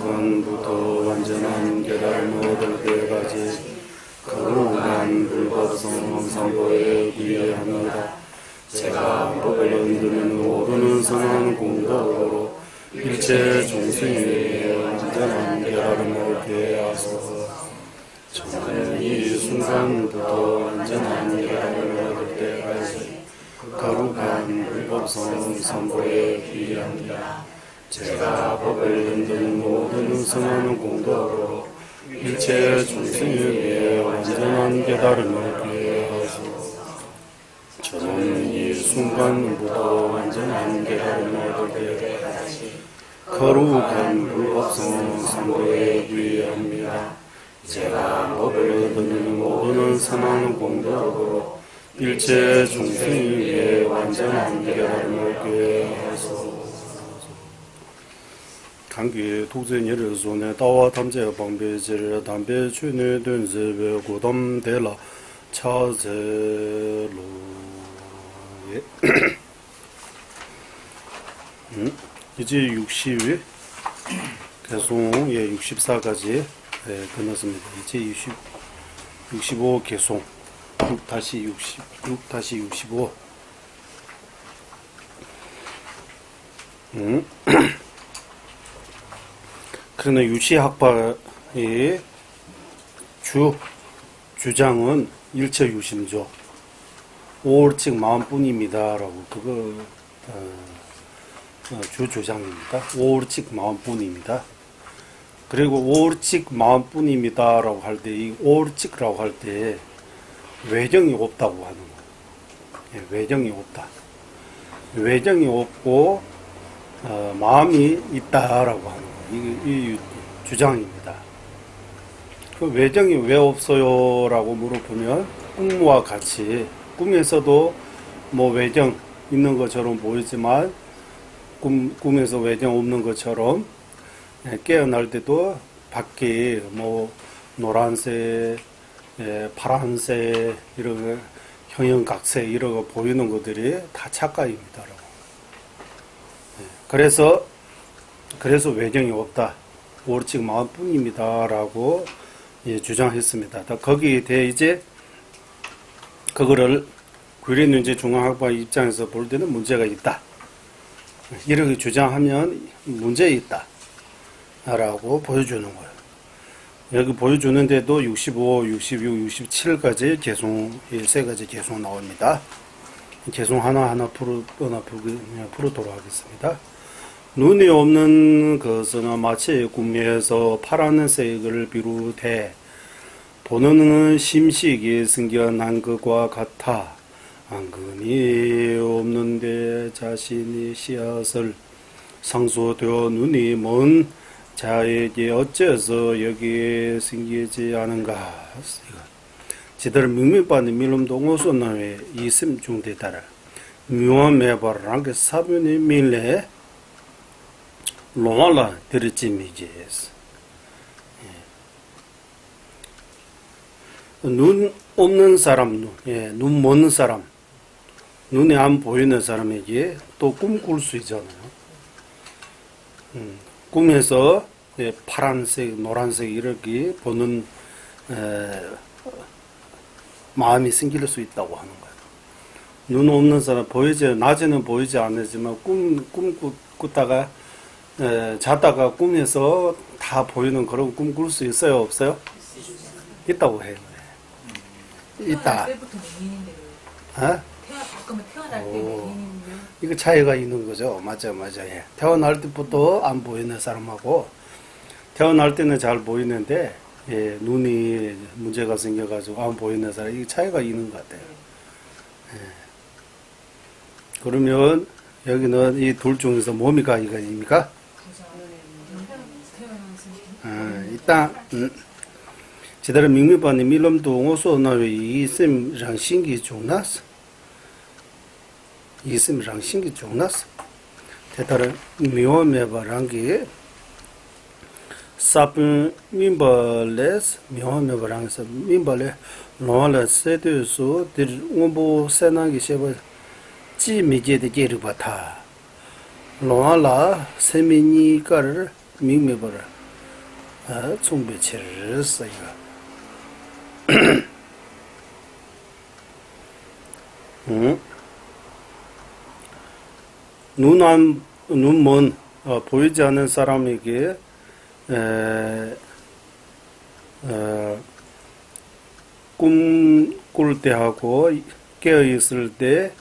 순간부터 완전한 깨달음을 얻을 때까지 거룩한 불법성 선보에 귀합니다. 제가 법을 흔드는 모르는 선한 공덕으로 일체 중생에게 완전한 깨달음을 얻게 하소서. 저는 이 순간부터 완전한 깨달음을 얻을 때까지 거룩한 불법성 선보에 귀합니다. 제가 법을 흔드는 모든 선한 공덕으로 일체 중생에게 완전한 깨달음을 얻게 하소서. 저는 이 순간부터 완전한 깨달음을 얻을 때까지 거룩한 불법성 선보에 귀합니다. 제가 법을 듣는 모든 선한 공덕으로 일체 중생에게 완전한 깨달음을 얻게 하소서. 강기 독전예를 손에 다와 탐제 방배지를 담배 취뇌 된세배 고담대라 차제로 이제 60위 개송 64까지 끝났습니다. 이제 65 개송 6-65 그러나 유치학파의 주장은 일체 유심조 오월칙 마음뿐입니다라고 그거 주 주장입니다. 오월칙 마음뿐입니다. 그리고 오월칙 마음뿐입니다라고 할 때 이 오월칙이라고 할 때 외정이 없다고 하는 거예요. 예, 외정이 없다. 외정이 없고 마음이 있다라고 하는 거예요. 이 주장입니다. 그 외정이 왜 없어요? 라고 물어보면 꿈과 같이 꿈에서도 뭐 외정 있는 것처럼 보이지만 꿈에서 외정 없는 것처럼 깨어날 때도 밖에 뭐 노란색, 파란색 이런 형형각색 이런 거 보이는 것들이 다 착각입니다라고. 그래서 외정이 없다. 오로지 마음뿐입니다라고 주장했습니다. 거기에 대해 이제 그거를 구리눈제 중앙학파 입장에서 볼 때는 문제가 있다. 이렇게 주장하면 문제 있다. 라고 보여주는 거예요. 여기 보여주는데도 65, 66, 67까지 개송, 세 가지 개송 나옵니다. 개송 하나하나 풀어도록 하겠습니다. 눈이 없는 것은 마치 꿈에서 파란색을 비롯해 보는 심식이 생겨난 것과 같아 안근이 없는데 자신이 씨앗을 상소되어 눈이 먼 자에게 어째서 여기에 생기지 않은가. 지들 민민반의 밀음동 오소나의 이심 중대 따라 묘함해바랑 그 사변의 밀레 로말라 들으찌미지에서 눈 없는 사람, 눈 먼 사람, 눈에 안 보이는 사람에게 또 꿈꿀 수 있잖아요. 꿈에서 파란색, 노란색 이렇게 보는 마음이 생길 수 있다고 하는 거예요. 눈 없는 사람 낮에는 보이지 않지만 꿈꾸다가 자다가 꿈에서 다 보이는 그런 꿈 꿀 수 있어요, 없어요? 있다고 해요. 있다. 태어날 때 이거 차이가 있는 거죠. 맞아. 예. 태어날 때부터 안 보이는 사람하고 태어날 때는 잘 보이는데 눈이 문제가 생겨가지고 안 보이는 사람 이 차이가 있는 것 같아요. 그러면 여기는 이 둘 중에서 몸이가 이거입니까? 일단 지들은 민미반의 밀럼도 오소나왜 이심랑 신기 좋나스 이심랑 신기 좋나스 대다른 묘매바랑기 사분 민발레스 묘매바랑에서 민발레 노알레 세드소 들 온보 세나기 셰바 찌미제데 게르바타 노알라 세미니가를 민매바라 충배치를 이거. 눈먼 보이지 않는 사람에게 꿈 꿀 때하고 깨어 있을 때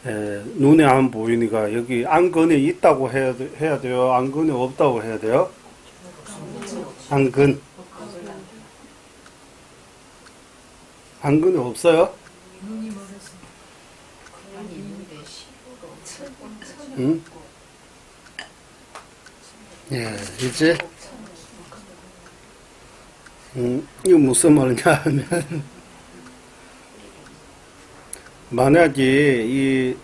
눈에 안 보이니까 여기 안근이 있다고 해야 돼요. 안근이 없다고 해야 돼요. 안근이 없어요? 눈이 멀어서 그런 있는데 시부가 없고 응? 예, 이제 이거 무슨 말이냐 하면 만약에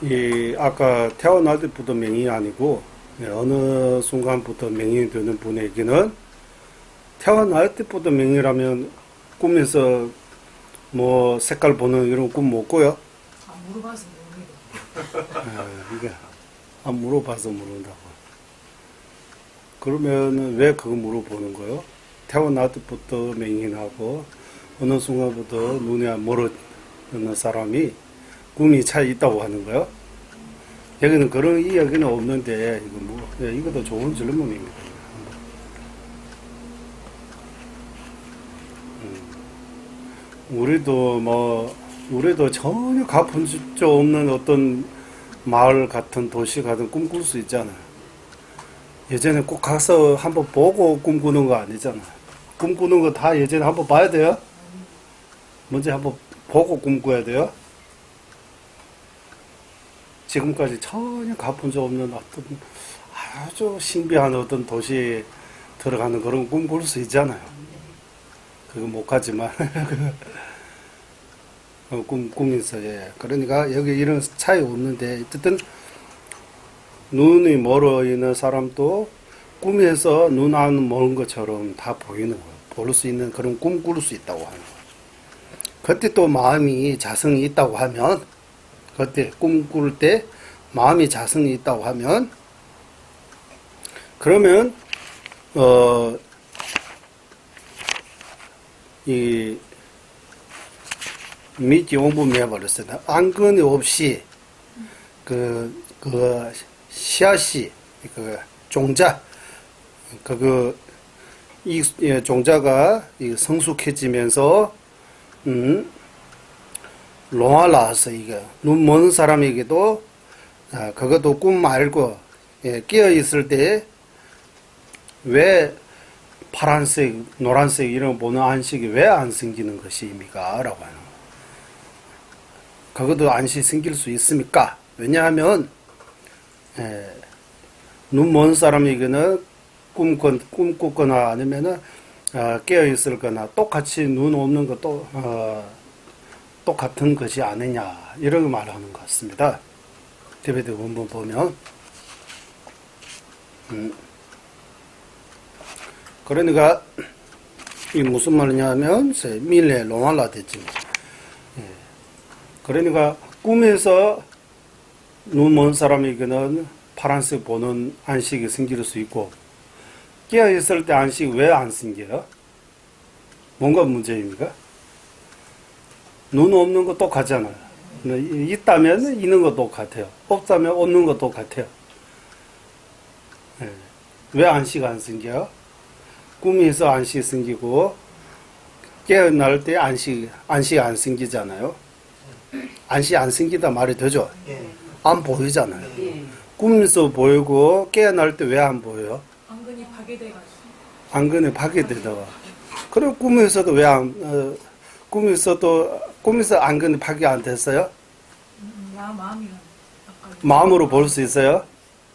이 아까 태어날 때부터 명이 아니고 어느 순간부터 명이 되는 분에게는 태어날 때부터 명이라면 꿈에서 뭐 색깔 보는 이런 꿈 못 꿔요? 물어봐서 모릅니다. 이게 안 물어봐서 모른다고. 그러면 왜 그거 물어보는 거요? 태어날 때부터 맹인하고 어느 순간부터 눈에 멀어지는 사람이 꿈이 차이 있다고 하는 거요? 여기는 그런 이야기는 없는데 이것도 좋은 질문입니다. 우리도 전혀 가본 적 없는 어떤 마을 같은 도시 같은 꿈꿀 수 있잖아요. 예전에 꼭 가서 한번 보고 꿈꾸는 거 아니잖아요. 꿈꾸는 거 다 예전에 한번 봐야 돼요? 먼저 한번 보고 꿈꿔야 돼요? 지금까지 전혀 가본 적 없는 어떤 아주 신비한 어떤 도시에 들어가는 그런 꿈 꿀 수 있잖아요. 그거 못 가지만. 꿈에서, 예. 그러니까 여기 이런 차이 없는데, 어쨌든 눈이 멀어 있는 사람도 꿈에서 눈 안 먼 것처럼 다 보이는 거예요. 볼 수 있는 그런 꿈 꿀 수 있다고 하는 거예요. 그때 또 마음이 자성이 있다고 하면, 그때 꿈 꿀 때 마음이 자성이 있다고 하면, 그러면, 미지 공부를 해버렸어요. 안근이 없이, 씨앗이, 종자, 종자가 성숙해지면서, 롱알라서, 눈 먼 사람에게도, 그것도 꿈 말고, 깨어있을 때, 왜 파란색, 노란색 이런 보는 안식이 왜 안 생기는 것입니까? 라고 하는 거예요. 그것도 안식이 생길 수 있습니까? 왜냐하면, 눈 먼 사람에게는 꿈꾸거나 아니면은, 깨어있을 거나 똑같이 눈 없는 것도, 똑같은 것이 아니냐. 이런 말하는 것 같습니다. 티베트 원본 보면. 그러니까 이 무슨 말이냐면 밀레 롱알라 됐지. 그러니까 꿈에서 눈 먼 사람에게는 파란색 보는 안식이 생길 수 있고 깨어 있을 때 안식이 왜 안 생겨요? 뭔가 문제입니까? 눈 없는 거 똑같잖아요. 있다면 있는 거 똑같아요. 없다면 없는 거 똑같아요. 왜 안식 안 생겨요? 꿈에서 안식이 생기고 깨어날 때 안식이 안 생기잖아요. 안식이 안 생기다 말이 되죠? 안 보이잖아요. 꿈에서 보이고 깨어날 때 왜 안 보여요? 안근이 파괴돼가지고. 안근이 파괴되다가. 그리고 꿈에서도 꿈에서 안근이 파괴 안 됐어요? 나 마음이랑 아까 마음으로 볼 수 있어요?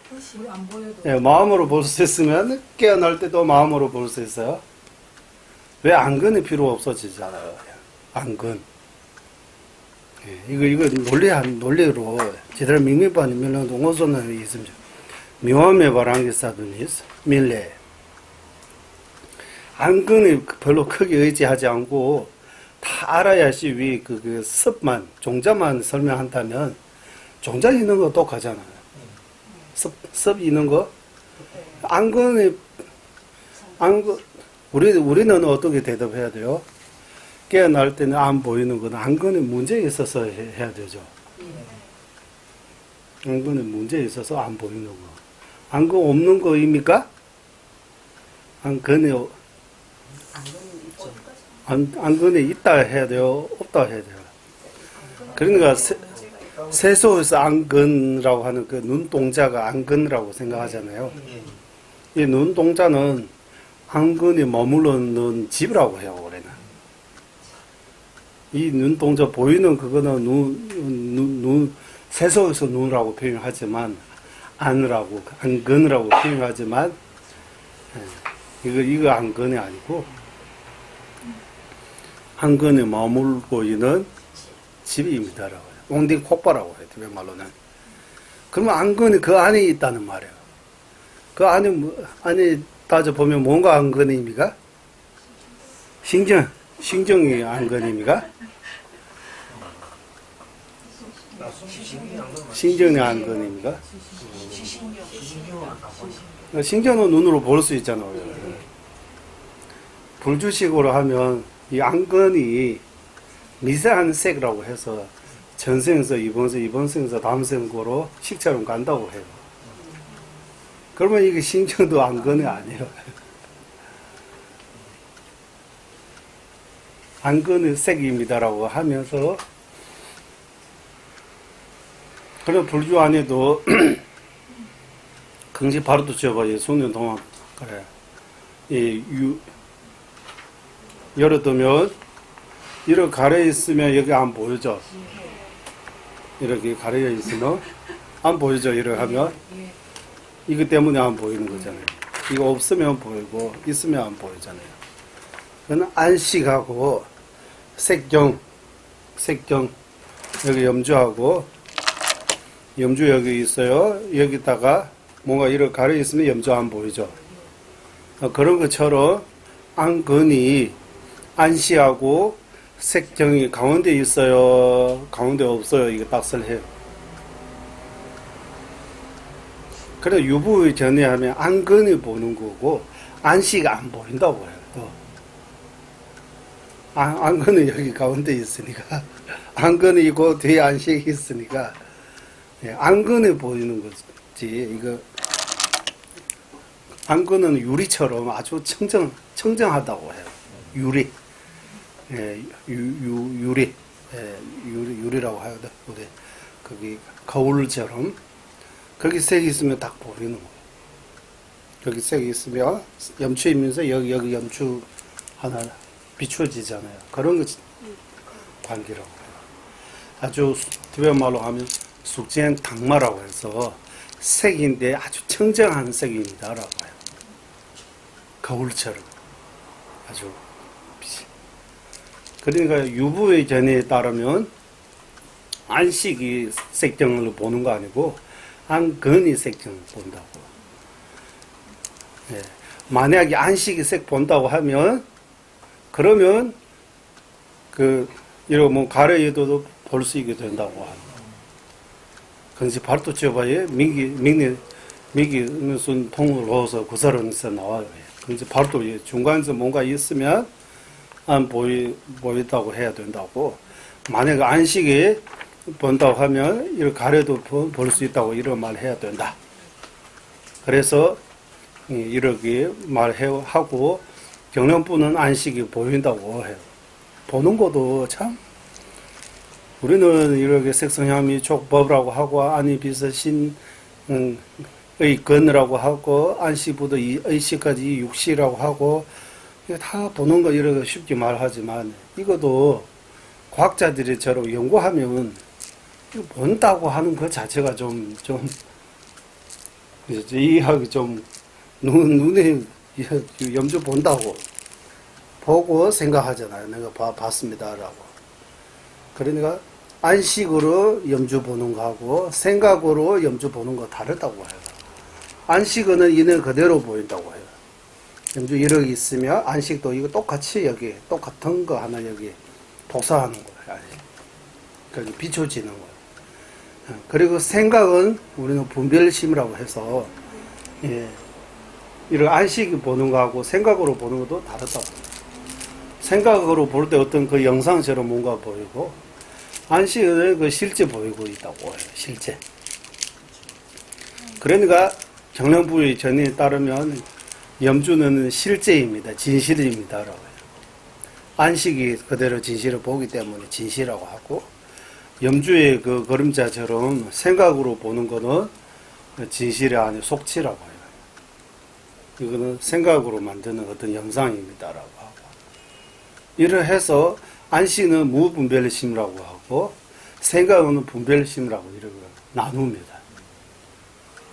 우리 안 보여도 예, 마음으로 볼 수 있으면 깨어날 때도 마음으로 볼 수 있어요. 왜 안근이 필요 없어지잖아요. 안근. 예, 이거 논리로 제대로 민미반이면 동호선은 있습니다. 미화메 바랑기 사두니스 밀레. 안근이 별로 크게 의지하지 않고 다 알아야지 위 그 습만 종자만 설명한다면 종자 있는 거 똑같잖아요. 습 있는 거? 안근이 우리는 어떻게 대답해야 돼요? 깨어날 때는 안 보이는 건 안건에 문제에 있어서 해야 되죠. 안건에 문제에 있어서 안 보이는 거. 안건 없는 거입니까? 안건에, 안건에 있다 해야 돼요? 없다 해야 돼요? 그러니까 세소에서 안건이라고 하는 그 눈동자가 안건이라고 생각하잖아요. 이 눈동자는 안건이 머무르는 집이라고 해요, 올해는. 이 눈동자 보이는 그거는 세속에서 눈이라고 표현하지만, 안건이라고 표현하지만, 이거 안건이 아니고, 안건에 머물고 있는 집입니다라고 해요. 옹딩 콧바라고 해요, 그 말로는. 그러면 안건이 그 안에 있다는 말이에요. 그 안에 따져보면 뭔가 안건입니까? 신경이 안건입니까? 신경이 안건입니까? 신경은 눈으로 볼 수 있잖아요. 불주식으로 하면 이 안건이 미세한 색이라고 해서 전생에서 이번 생에서 다음 생으로 식처럼 간다고 해요. 그러면 이게 신경도 안건이 아니에요. 안건의 색입니다라고 하면서, 그럼 불주 안에도 긍지 바로도 지어봐요. 숙련 동안 그래. 예를 들면 이렇게 가려 있으면 여기 안 보이죠. 이렇게 가려 있으면 안 보이죠. 이렇게 하면 이거 때문에 안 보이는 거잖아요. 이거 없으면 보이고 있으면 안 보이잖아요. 그건 안식하고 색경 여기 염주하고 염주 여기 있어요. 여기다가 뭔가 이렇게 가려 있으면 염주 안 보이죠. 그런 것처럼 안건이 안시하고 색경이 가운데 있어요. 가운데 없어요. 이거 딱설해요. 그래서 유부의 전에하면 안건이 보는 거고 안시가 안 보인다고 해요. 또. 안건은 여기 가운데 있으니까 안건이 있고 뒤에 안식이 있으니까 안건이 보이는 거지. 이거 안건은 유리처럼 아주 청정하다고 해요. 유리. 유리라고 하거든. 우리 거기 거울처럼 거기 색이 있으면 딱 보이는 거예요. 여기 색이 있으면 염추이면서 여기 염추 하나 비추어지잖아요. 그런 거 관계라고 해요. 아주 특별한 말로 하면 숙지한 당마라고 해서 색인데 아주 청정한 색입니다라고 해요. 거울처럼 아주 빛이. 그러니까 유부의 전에 따르면 안식이 색정을 보는 거 아니고 안건이 색정을 본다고. 예. 만약에 안식이 색 본다고 하면 그러면 이런 뭐 가래에도 볼 수 있게 된다고 하는. 그래서 발도 지어봐야 미기 무슨 통을 넣어서 구설원에서 나와요. 그래서 발도 중간에서 뭔가 있으면 안 보인다고 해야 된다고. 만약에 안식이 본다고 하면 이렇게 가래도 볼 수 있다고 이런 말 해야 된다. 그래서 이렇게 말하고 경련부는 안식이 보인다고 해요. 보는 것도 참 우리는 이렇게 색성향미 촉법이라고 하고 안이 비서신 의건이라고 하고 안시부도 의시까지 육시라고 하고 이거 다 보는 거 이렇게 쉽게 말하지만 이것도 과학자들이 저런 연구하면 본다고 하는 것 자체가 좀 이해하기 좀 눈에 염주 본다고 보고 생각하잖아요. 내가 봤습니다라고. 그러니까 안식으로 염주 보는 거하고 생각으로 염주 보는 거 다르다고 해요. 안식은 있는 그대로 보인다고 해요. 염주 이렇게 있으면 안식도 이거 똑같이 여기 똑같은 거 하나 여기 복사하는 거예요. 거기 비춰지는 거예요. 그리고 생각은 우리는 분별심이라고 해서 이런 안식이 보는 거하고 생각으로 보는 것도 다르다고. 생각으로 볼 때 어떤 그 영상처럼 뭔가 보이고, 안식은 그 실제 보이고 있다고 해요. 실제. 그러니까 정령부의 전에 따르면 염주는 실제입니다. 진실입니다라고 해요. 안식이 그대로 진실을 보기 때문에 진실이라고 하고, 염주의 그 그림자처럼 생각으로 보는 거는 진실이 아니고 속치라고 해요. 이거는 생각으로 만드는 어떤 영상입니다라고 하고, 이러해서 안식은 무분별심이라고 하고 생각은 분별심이라고 이렇게 나눕니다.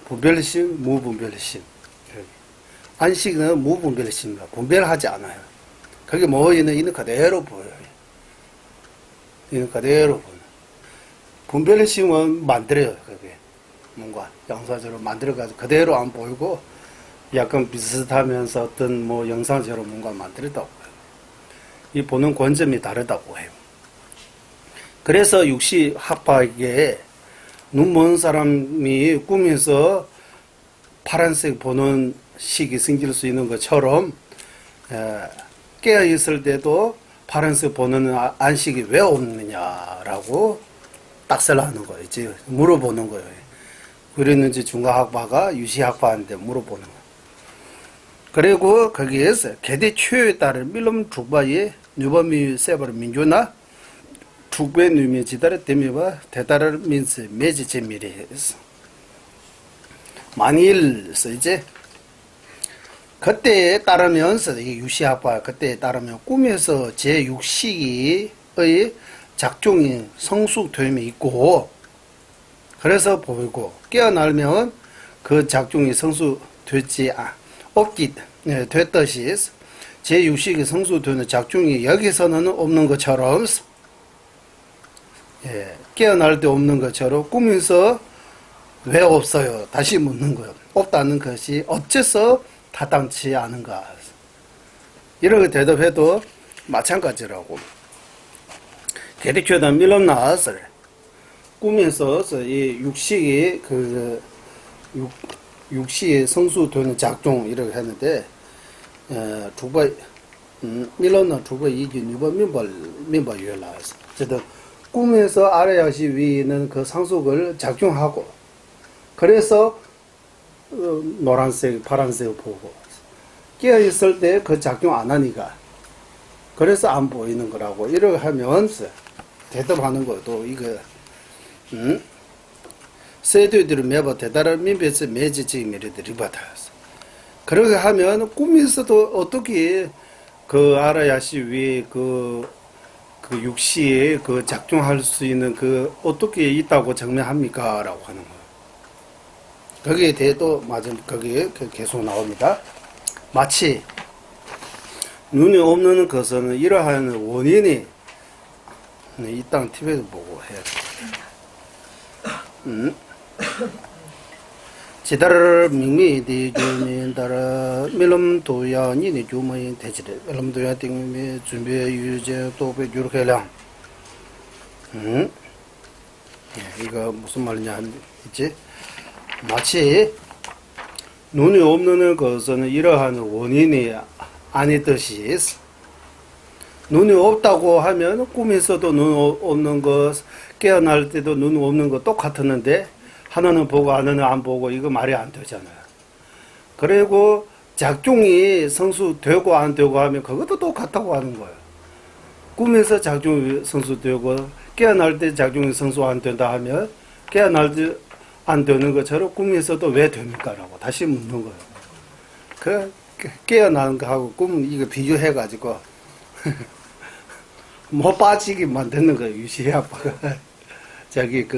분별심, 무분별심. 안식은 무분별심이라 분별하지 않아요. 그게 뭐 있는 그대로 보여요. 있는 그대로 보여요. 분별심은 만들어요. 그게 뭔가 영상처럼 만들어가지고 그대로 안 보이고 약간 비슷하면서 어떤 뭐 영상처럼 뭔가 만들었다고 해요. 이 보는 관점이 다르다고 해요. 그래서 육시학파에게 눈 먼 사람이 꿈에서 파란색 보는 식이 생길 수 있는 것처럼 깨어 있을 때도 파란색 보는 안식이 왜 없느냐라고 딱설하는 거예요. 물어보는 거예요. 그랬는지 중과학파가 유시학파한테 물어보는 거예요. 그리고 거기에서 개대 최에 따른 밀럼 죽바의 뉴범이 세버 민주나 죽배 누미 지다르 데미와 대다르 민스 매지 제미리에서 만일서 이제 그때에 따르면서 이 유시학파 그때에 따르면 꿈에서 제6식의 작종이 성숙됨이 있고 그래서 보이고 깨어나면 그 작종이 성숙되지 없기 됐듯이 제6식이 성숙되는 작종이 여기서는 없는 것처럼 깨어날 때 없는 것처럼 꿈에서 왜 없어요? 다시 묻는 거예요. 없다는 것이 어째서 타당치 않은가? 이렇게 대답해도 마찬가지라고. 게리큐다 밀럼 나왔을 꿈에서 이 육식이 육식의 성수되는 작동 이렇게 했는데 두번 밀럼나 두번 이기 누번 민발 유라서 어쨌든 꿈에서 아래야시 위는 그 상속을 작용하고 그래서 노란색, 파란색 보고 깨어 있을 때 그 작용 안 하니까 그래서 안 보이는 거라고 이렇게 하면서 대답하는 것도 이거 세대들이 매번 대단한 민배에서 매지적인 미래들이 받아서 그렇게 하면 꿈에서도 어떻게 그 아라야시 위에 그 육시에 그 작용할 수 있는 그 어떻게 있다고 증명합니까? 라고 하는 거예요. 거기에 대해 또 맞은 거기에 계속 나옵니다. 마치 눈이 없는 것은 이러한 원인이 이 땅 TV에서 보고 해야 돼. 지다를 민미 대주민 따라 밀럼 도야니 주머니 대지를 밀럼 도야 띵미 준비 유제 도배 이렇게 해라. 이거 무슨 말이냐 있지? 마치 눈이 없는 것은 이러한 원인이 아니듯이 눈이 없다고 하면 꿈에서도 눈 없는 것 깨어날 때도 눈 없는 것 똑같았는데 하나는 보고 하나는 안 보고 이거 말이 안 되잖아요. 그리고 작용이 성수되고 안 되고 하면 그것도 똑같다고 하는 거예요. 꿈에서 작용이 성수되고 깨어날 때 작용이 성수 안 된다 하면 깨어날 때 안 되는 것처럼 꿈에서도 왜 됩니까? 라고 다시 묻는 거예요. 그 깨어나는 거하고 꿈 이거 비교해가지고 못 빠지게 만드는 거예요. 유시의 아빠가 자기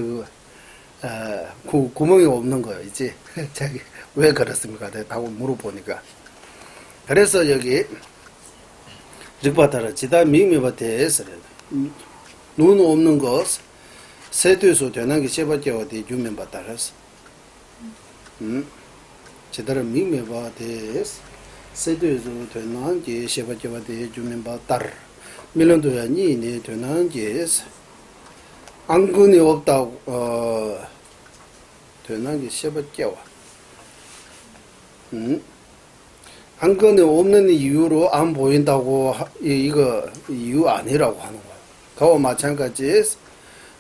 구멍이 없는 거예요. 이제 자기 왜 그렇습니까? 내가 물어보니까 그래서 여기 르바타라 지다 미미바테에서 눈 없는 것 세대에서 되는 게 세바째 어디 주면 받다라서 지다라 미미바테에서 세대에서 되는 게 세바째 어디 주면 받다르 밀런도야 니네 되는 게 안근이 없다고 되는 게 세바째와 안건이 없는 이유로 안 보인다고 이거 이유 아니라고 하는 거예요. 그와 마찬가지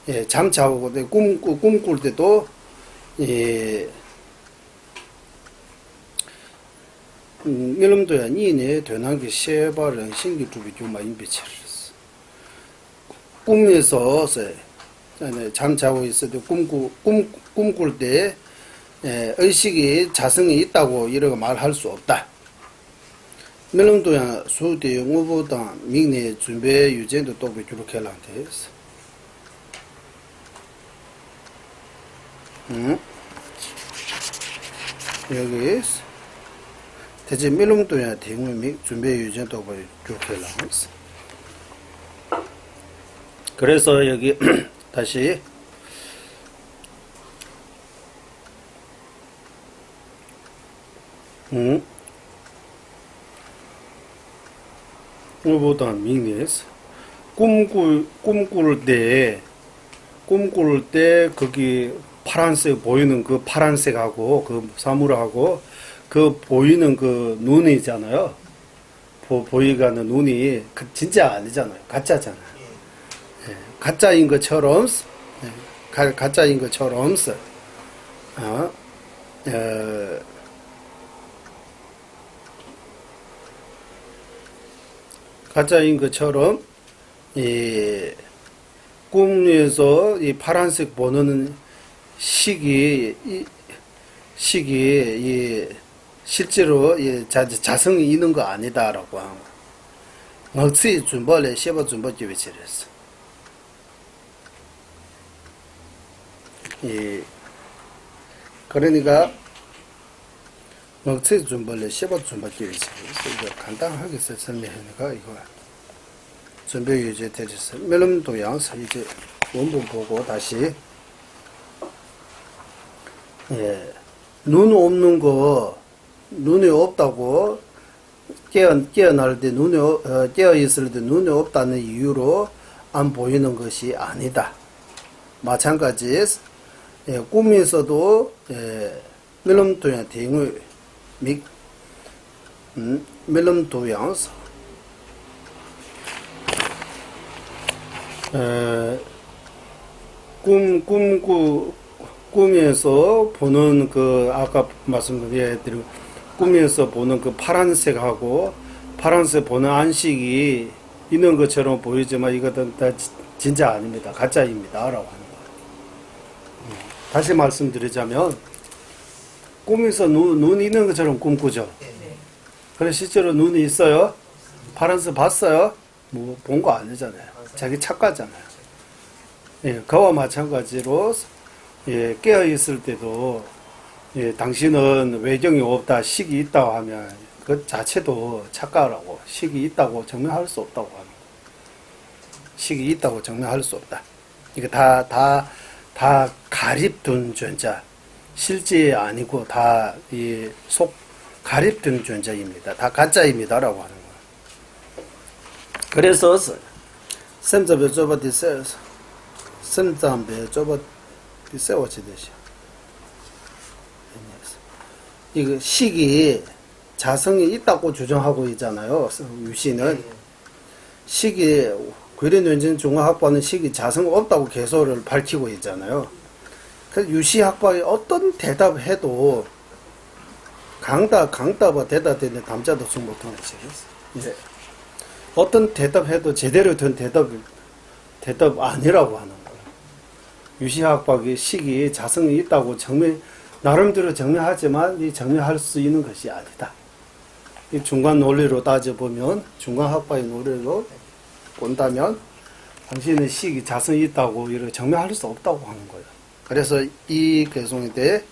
예, 잠자고 꿈꿀 때도 예, 밀름도야 니네 되는 게 세발은 신기 주비 좀 인비치를 꿈에서 잠자고 있을 때 꿈꿀 때 예, 의식이 자성이 있다고 이렇게 말할 수 없다. 밀름도야 수대 우보다 민내 준비 유전도 또 그렇게 한테스. 여기 대체 밀름도야 대응미 준비 유전도 그렇게 한테스. 그래서 여기 다시 우보다 민내스 꿈꿀 때 거기 파란색 보이는 그 파란색하고 그 사물하고 그 보이는 그 눈이잖아요. 보이가는 눈이 진짜 아니잖아요. 가짜잖아요. 예, 가짜인 것처럼 가짜인 것처럼 가짜인 것처럼 이 꿈에서 이 파란색 보는 식이 이 실제로 자성이 있는 거 아니다라고 하고 억지 준벌에 쉐바 준벌 기회치랬어. 이 그러니까 억지 준벌에 쉐바 준벌 기회치랬어. 이거 간단하게 설명하니까 이거 준비 유지 되셨어. 멜름 도양서 이제 원본 보고 다시 예, 눈 없는 거 눈이 없다고 깨어날 때 깨어 있을 때 눈이 없다는 이유로 안 보이는 것이 아니다. 마찬가지 예, 꿈에서도 예, 멜름 도양 대응을 멜름 도양서 꿈에서 보는 그 아까 말씀드린 꿈에서 보는 그 파란색하고 파란색 보는 안식이 있는 것처럼 보이지만 이것은 다 진짜 아닙니다. 가짜입니다라고 하는 거예요. 다시 말씀드리자면 꿈에서 눈이 있는 것처럼 꿈꾸죠. 그래 실제로 눈이 있어요? 파란색 봤어요? 뭐 본 거 아니잖아요. 자기 착각잖아요. 예, 그와 마찬가지로 예, 깨어 있을 때도 예, 당신은 외경이 없다, 식이 있다고 하면 그 자체도 착각하고 식이 있다고 증명할 수 없다고 하는 거예요. 식이 있다고 증명할 수 없다. 이게 다 가립된 존재, 실제 아니고 다 이 속 가립된 존재입니다. 다 가짜입니다라고 하는 거예요. 그래서 샘잡에 좁아 디세 샘잡에 좁아 디세워치 되시. 이거 식이 자성이 있다고 주장하고 있잖아요. 유시는 식이 괴뢰논쟁 중화학파는 식이 자성 없다고 개소를 밝히고 있잖아요. 그래서 유시학파의 어떤 대답해도 강답과 대답되는 남자도 좀 못하는 책이었어요. 어떤 대답해도 제대로 된 대답 아니라고 하는 거예요. 유시학박의 식이 자성이 있다고 나름대로 증명하지만 이 증명할 수 있는 것이 아니다. 이 중간 논리로 따져보면, 중간 학파의 논리로 본다면, 당신의 식이 자성이 있다고 이렇게 증명할 수 없다고 하는 거예요. 그래서 이 개송에 대해,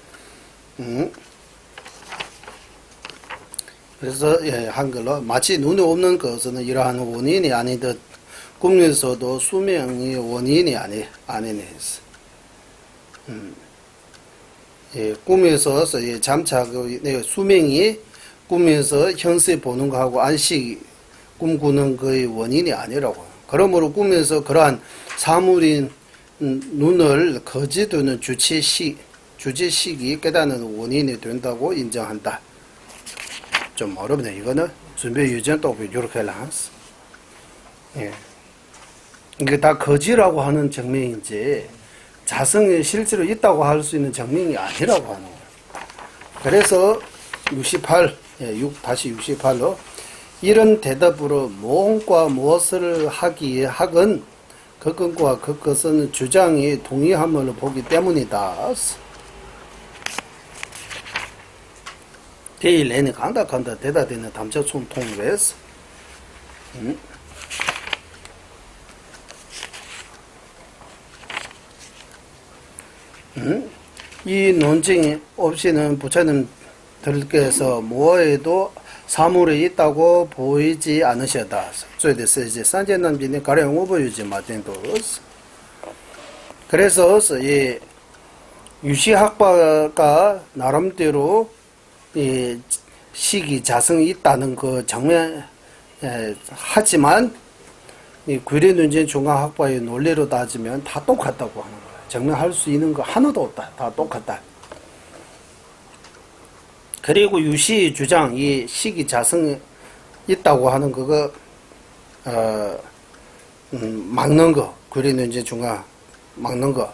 그래서 예, 한글로 마치 눈이 없는 것은 이러한 원인이 아니듯 꿈에서도 수명이 원인이 아니네 했어. 예, 꿈에서 예, 잠자고 수명이 꿈에서 현세 보는 거하고 안식 꿈꾸는 거의 원인이 아니라고. 그러므로 꿈에서 그러한 사물인 눈을 거짓되는 주체식이 깨닫는 원인이 된다고 인정한다. 좀 어렵네. 이거는 준비 유전 또 이렇게 하려스. 예. 이게 다 거지라고 하는 증명인지 자성이 실제로 있다고 할 수 있는 증명이 아니라고 하는 거예요. 그래서 68, 68로 이런 대답으로 무엇과 무엇을 하기에 학은 그것과 그것은 주장이 동의함을 보기 때문이다. 대일내는 강다간다 대다되는 담처총 통외에서 이 논증이 없이는 부처님들께서 무엇에도 사물이 있다고 보이지 않으셨다. 所以是이제 산재남진의 가령 오버유지 마된도스. 그래서 이 유시학파가 나름대로 이 시기 자성이 있다는 그 정면 하지만 이 구리논진 중앙학파의 논리로 따지면 다 똑같다고 하는 거예요. 증명할 수 있는 거 하나도 없다. 다 똑같다. 그리고 유시 주장 이 시기 자성이 있다고 하는 그거 막는 거 구리논진 중앙 막는 거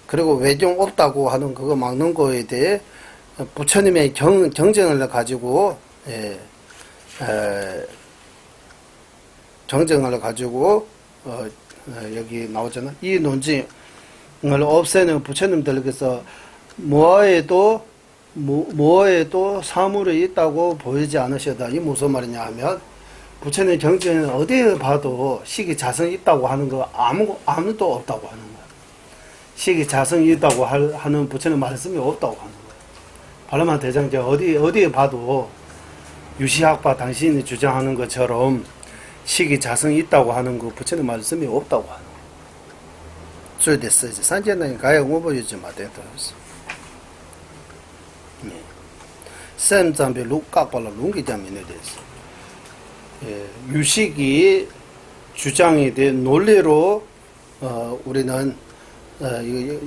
그리고 외종 없다고 하는 그거 막는 거에 대해 부처님의 경쟁을 가지고 정정을 가지고 여기 나오잖아. 이 논증을 없애는 부처님들께서 뭐에도 사물이 있다고 보이지 않으셔다. 이 무슨 말이냐 하면 부처님 경전에 어디에 봐도 시기 자성이 있다고 하는 거 아무도 없다고 하는 거야. 시기 자성이 있다고 하는 부처님 말씀이 없다고 하는 거야. 발라만 대장제 어디에 봐도 유시학파 당신이 주장하는 것처럼 시기 자성이 있다고 하는 거 부처님 말씀이 없다고 하는 거야. 所以的是三界呢该我不有这么的都是。삼장비 룩각발라 룽기 때문에 됐어. 유식이 주장이 된 논리로 우리는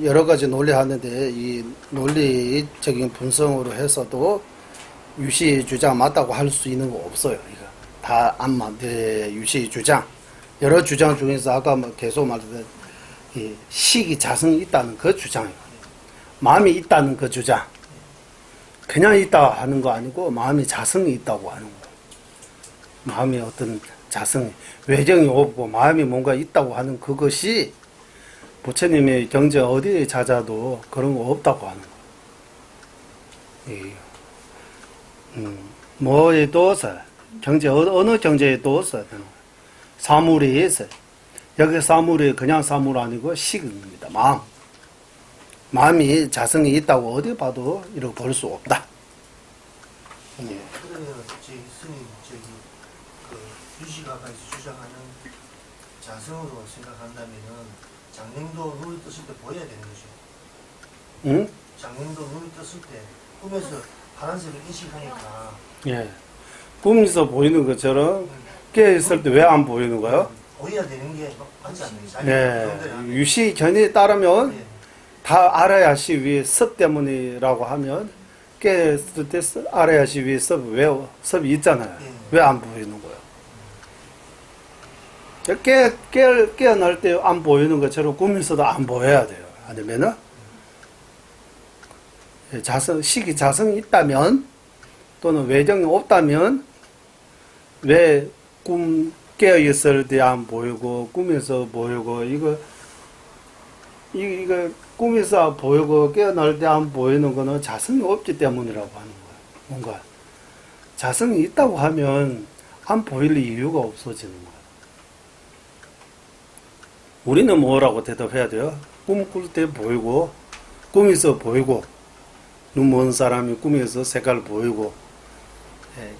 여러 가지 논리하는데 이 논리적인 분석으로 해서도 유시 주장 맞다고 할 수 있는 거 없어요. 이거 다 안 맞대. 유시 주장 여러 주장 중에서 아까 계속 말했던 이 식이 자성이 있다는 그 주장이에요. 마음이 있다는 그 주장. 그냥 있다 하는 거 아니고 마음이 자성이 있다고 하는 거. 마음이 어떤 자성이 외정이 없고 마음이 뭔가 있다고 하는 그것이 부처님의 경제 어디에 찾아도 그런 거 없다고 하는 거. 뭐에도 경제 어느 경제에도 사물이 있어요. 여기 사물이 그냥 사물 아니고 식입니다. 마음이 자성이 있다고 어디 봐도 이렇게 볼 수 없다. 그러면 스님 그 유시가까지 주장하는 자성으로 생각한다면은 장명도 눈을 떴을 때 보여야 되는 거죠. 응? 장명도 눈을 떴을 때 꿈에서 파란색을 인식하니까. 예. 꿈에서 보이는 것처럼 깨 있을 때 왜 안 보이는 거예요? 보여야 되는 게 맞지 않나요? 예. 유시 견해에 따르면 다 알아야시 위에 섭 때문이라고 하면 깨었을 때 알아야시 위에 섭이 있잖아요. 왜 안 보이는 거예요? 깨어날 때 안 보이는 것처럼 꿈에서도 안 보여야 돼요. 아니면은 시기 자성이 있다면 또는 외정이 없다면 왜 깨어 있을 때 안 보이고 꿈에서 보이고 이거 꿈에서 보이고 깨어날 때 안 보이는 거는 자성이 없기 때문이라고 하는 거예요. 뭔가 자성이 있다고 하면 안 보일 이유가 없어지는 거예요. 우리는 뭐라고 대답해야 돼요? 꿈 꿀 때 보이고 꿈에서 보이고 눈 먼 사람이 꿈에서 색깔 보이고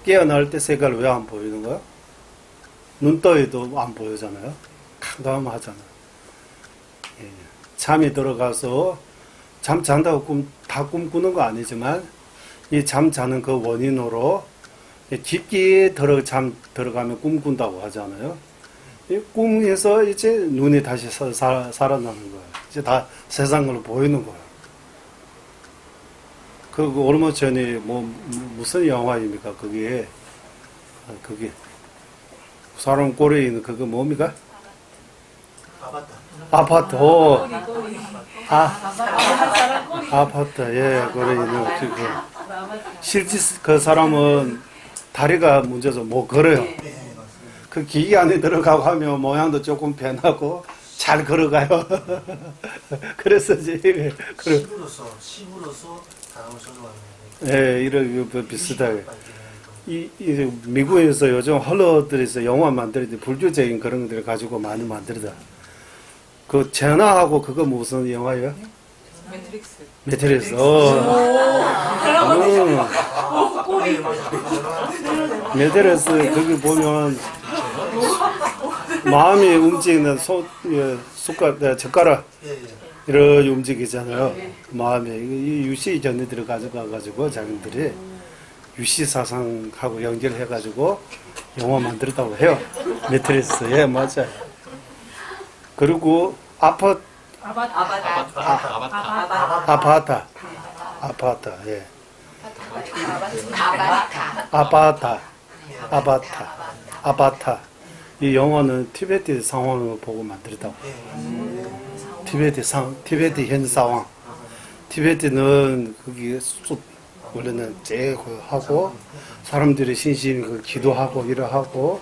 깨어날 때 색깔 왜 안 보이는 거야? 눈 떠도 안 보이잖아요. 캄캄하잖아요. 잠이 들어가서 잠 잔다고 다 꿈꾸는 거 아니지만 이 잠 자는 그 원인으로 깊게 들어가면 꿈꾼다고 하잖아요. 이 꿈에서 이제 눈이 다시 살아나는 거예요. 이제 다 세상으로 보이는 거예요. 그 얼마 전에 뭐 무슨 영화입니까? 그게 그게 사람 꼴에 있는 그거 뭡니까? 아바타. 아파트. 꼬리. 아, 아파트. 예, 꼴에 있는 그 실제 그 사람은 다리가 문제서 못 걸어요. 예, 맞습니다. 그 기계 안에 들어가고 하면 모양도 조금 변하고 잘 걸어가요. 그래서 이제 그래. 시부로서 다음을 선호하는 예, 이런 비슷하게. 이 미국에서 요즘 헐리우드에서 영화 만들 때 불교적인 그런 것들을 가지고 많이 만들다. 그 제나하고 그거 무슨 영화예요? 매트릭스. 매트릭스. 꼬리. 매트릭스 거기 보면 마음이 움직이는 젓가락 예, 예. 이렇게 움직이잖아요. 마음이 이 유시 전이들을 가져가 가지고 자기들이 유시 사상하고 연결해 가지고 영화 만들었다고 해요. 매트리스. 예, 맞아요. 그리고 아파트. 예. 아바타. 이 영화는 티베트 상황을 보고 만들었다고. 티베트 현 상황. 티베트는 거기 숲 원래는 하고 사람들이 신신히 그 기도하고 이러하고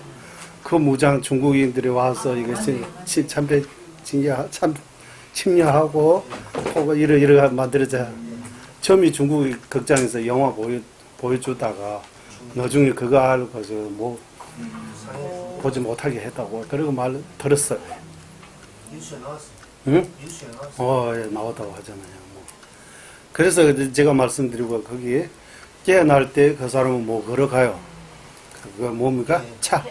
그 무장 중국인들이 와서 이거 침략하고 혹은 이러 만들어져. 처음에 중국 극장에서 영화 보여주다가 나중에 그거 알고 뭐 보지 못하게 했다고 그러고 말 들었어요. 뉴스에 나왔어요. 응? 뉴스에 나왔어요. 예, 나왔다고 하잖아요. 뭐. 그래서 제가 말씀드리고 거기 깨어날 때 그 사람은 뭐 걸어가요. 그거 뭡니까? 차.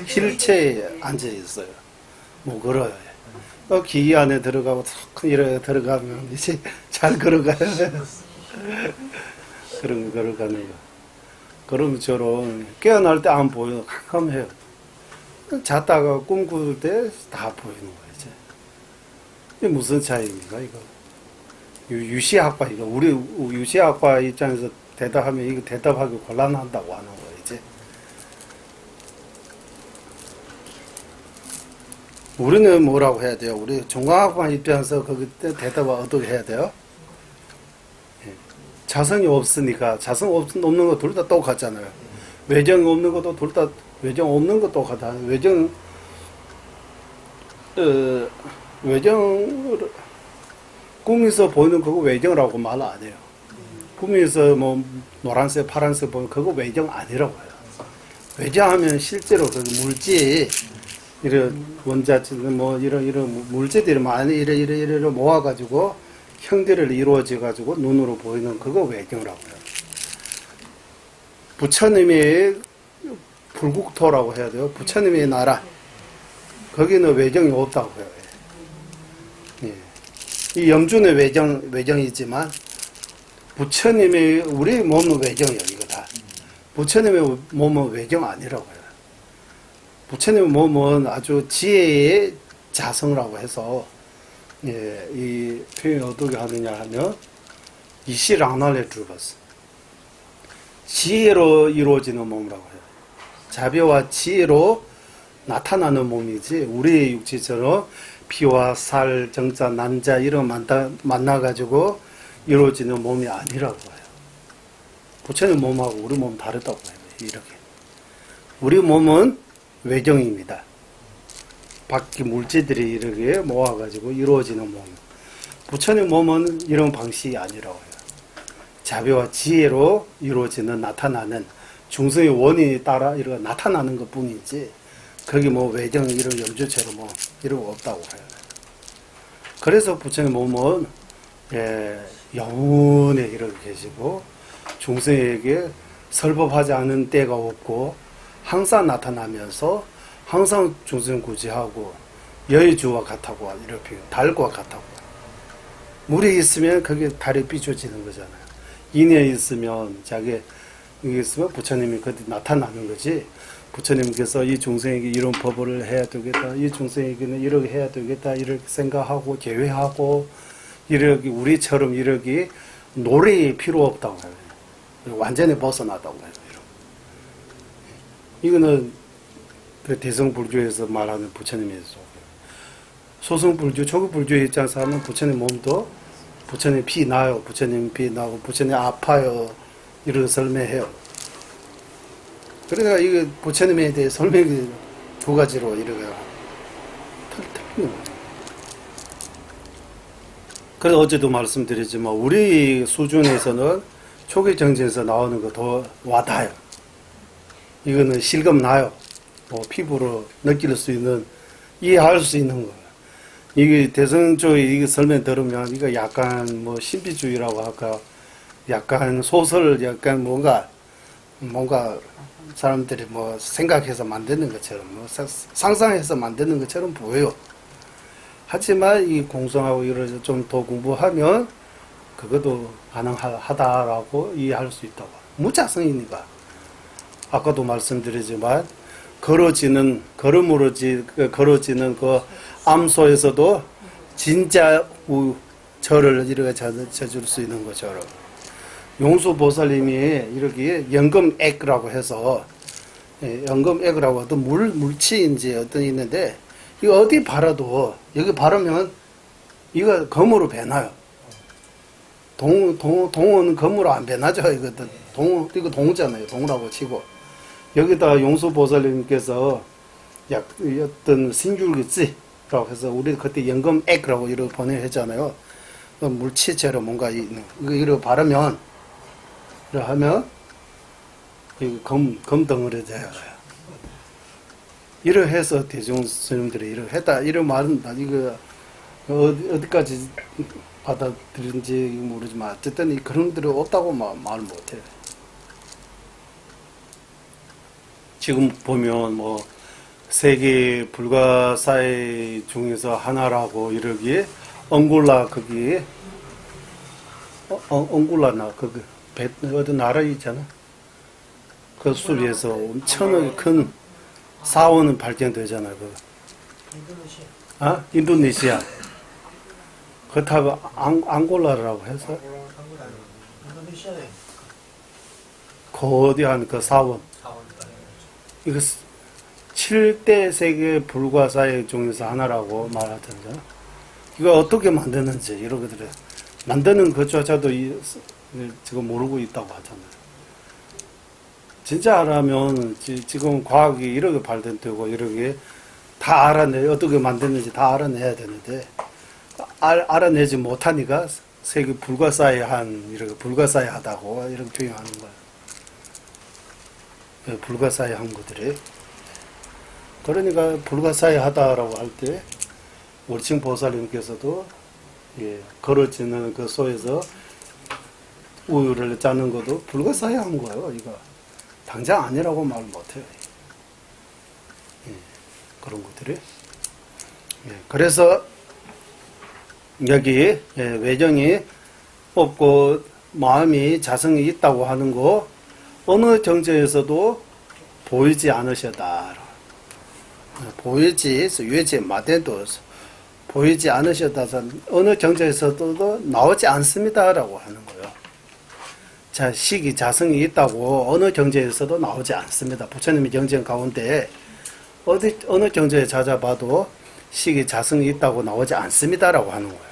휠체어에 앉아 있어요. 뭐 걸어요. 기계 안에 들어가고 탁 이렇게 들어가면 이제 잘 걸어가요. 그런 거 걸어가는 거. 그러면 저런 깨어날 때 안 보여요. 캄캄해요. 잤다가 꿈꿀 때 다 보이는 거예요. 이제. 이게 무슨 차이입니까 이거? 유시학과 이거 우리 유시학과 입장에서 대답하면 이거 대답하기 곤란한다고 하는 거예요. 이제. 우리는 뭐라고 해야 돼요? 우리 종강학과 입장에서 거기 때 대답을 어떻게 해야 돼요? 예. 자성이 없으니까 자성 없는 거 둘 다 똑같잖아요. 외정 없는 것도 둘 다 외정 없는 것도 똑같아. 외정 꿈에서 보이는 그거 외정이라고 말 안 해요. 꿈에서 뭐 노란색, 파란색 보면 그거 외정 아니라고 해요. 외정하면 실제로 그 물질 이런 원자질 뭐 이런 물질들이 많이 이래 모아가지고 형태를 이루어져 가지고 눈으로 보이는 그거 외경이라고 해요. 부처님의 불국토라고 해야 돼요. 부처님의 나라 거기는 외정이 없다고 해요. 예. 이 염준의 외정이지만 부처님의 우리 몸은 외정이에요. 이거 다. 부처님의 몸은 외정 아니라고 해요. 부처님의 몸은 아주 지혜의 자성이라고 해서 예, 이 표현을 어떻게 하느냐 하면 이시랑날에 들어봤어. 지혜로 이루어지는 몸이라고 해요. 자비와 지혜로 나타나는 몸이지 우리의 육체처럼 피와 살, 정자, 난자 이런 만나가지고 이루어지는 몸이 아니라고 해요. 부처님 몸하고 우리 몸 다르다고 해요. 이렇게. 우리 몸은 외정입니다. 밖에 물질들이 이렇게 모아가지고 이루어지는 몸. 부처님 몸은 이런 방식이 아니라고 해요. 자비와 지혜로 이루어지는 나타나는 중성의 원인에 따라 이렇게 나타나는 것 뿐이지 거기 뭐 외정 이런 염주처럼 뭐 이런 거 없다고 해요. 그래서 부처님 몸은 영원히 이렇게 계시고 중생에게 설법하지 않은 때가 없고 항상 나타나면서 항상 중생 구제하고 여의주와 같다고 이렇게 달과 같다고. 물이 있으면 그게 달이 비춰지는 거잖아요. 인에 있으면 자기 여기 있으면 부처님이 그때 나타나는 거지. 부처님께서 이 중생에게 이런 법을 해야 되겠다. 이 중생에게는 이렇게 해야 되겠다. 이렇게 생각하고 계획하고 이렇게 우리처럼 이렇게 노래이 필요 없다고 해요. 완전히 벗어나다고 해요. 이거는 그 대성불교에서 말하는 부처님의 소승불교, 초급불교의 입장에서 하면 부처님 몸도 부처님 피 나요, 부처님 피 나고 부처님 아파요, 이런 설명해요. 그러니까 이거 부처님에 대해 설명이 두 가지로 이렇게 틀리는 거죠. 그래서 어제도 말씀드렸지만 우리 수준에서는 초기 정진에서 나오는 거 더 와닿아요. 이거는 실감 나요. 뭐 피부로 느낄 수 있는, 이해할 수 있는 거. 이게 대성조의 이게 설명 들으면 이거 약간 뭐 신비주의라고 할까, 약간 소설, 약간 뭔가 사람들이 뭐 생각해서 만드는 것처럼, 뭐 상상해서 만드는 것처럼 보여요. 하지만 이 공성하고 이런 좀 더 공부하면 그것도 가능하다라고 이해할 수 있다고. 무자성이니까. 아까도 말씀드리지만 걸어지는 걸어지는 그 암소에서도 진짜 절을 이렇게 져줄 수 있는 것처럼 용수보살님이 이렇게 연금액이라고 해서 연금액이라고 어떤 물치인지 어떤 있는데 이거 어디 바라도 여기 바르면 이거 검으로 배나요. 동은 검으로 안 배나죠. 이거 동잖아요. 동이라고 치고 여기다가 용수보살님께서 어떤 신줄기지라고 해서 우리 그때 연금액이라고 이렇게 번역했잖아요. 물치처럼 뭔가 이거 바르면 이렇게 하면 검덩어리 돼요. 이렇게 해서 대중 스님들이 이렇게 했다. 이런 말은 이거 어디까지 받아들인지 모르지만 어쨌든 그런 들이 없다고 말 못해요. 지금 보면 뭐 세계 불가사의 중에서 하나라고 이러기에 엉골라 거기에 엉골라나 거기 어떤 나라 있잖아. 그 수리에서 엄청나게 큰 사원은 발견되잖아요. 그. 인도네시아. 아? 인도네시아. 그렇다고 앙골라라고 해서 인도네시아에 거대한 그 사원. 이거 7대 세계 불가사의 중에서 하나라고 말하잖아요. 이거 어떻게 만드는지 이런 것들을 만드는 것조차도 지금 모르고 있다고 하잖아요. 진짜 알아면 지금 과학이 이렇게 발전되고 이렇게 다 어떻게 만드는지 다 알아내야 되는데 알아내지 못하니까 세계 불가사의한 이렇게 불가사의하다고 이렇게 표현하는 거예요. 불가사의한 것들이. 그러니까 불가사의하다라고 할 때 월층 보살님께서도 걸어지는 그 소에서 우유를 짜는 것도 불가사의한 거예요. 이거 당장 아니라고 말 못해요. 그런 것들이. 그래서 여기 외정이 없고 마음이 자성이 있다고 하는 거 어느 정제에서도 보이지 않으셨다. 보이지 외제 마대도 보이지 않으셨다서 어느 정제에서도 나오지 않습니다라고 하는 거예요. 자, 식이 자성이 있다고 어느 정제에서도 나오지 않습니다. 부처님의 경전 가운데 어느 정제에 찾아봐도 식이 자성이 있다고 나오지 않습니다라고 하는 거예요.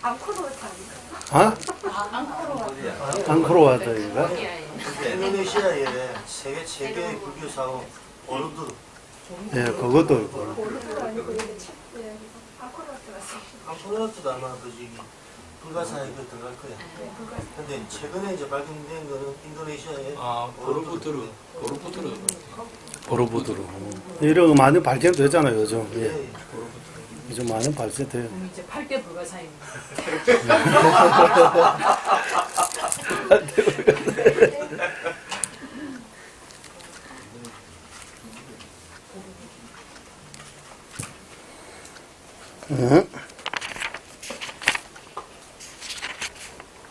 앙코르와트 아닌가요? 앙코르와트인가? 인도네시아에 세계 최대 불교 사원 오르두. 예, 그것도 있고. 앙코르와트 맞습니다. 앙코르와트도 아마 그 저기 불가사에 그 들어갈 거야. 근데 최근에 이제 발견된 거는 인도네시아에 보로부드로. 이런 거 많이 발견되잖아요, 요즘. 예. 예. 요즘 많이 발견돼요. 이제 8대 불가사입니다. 응?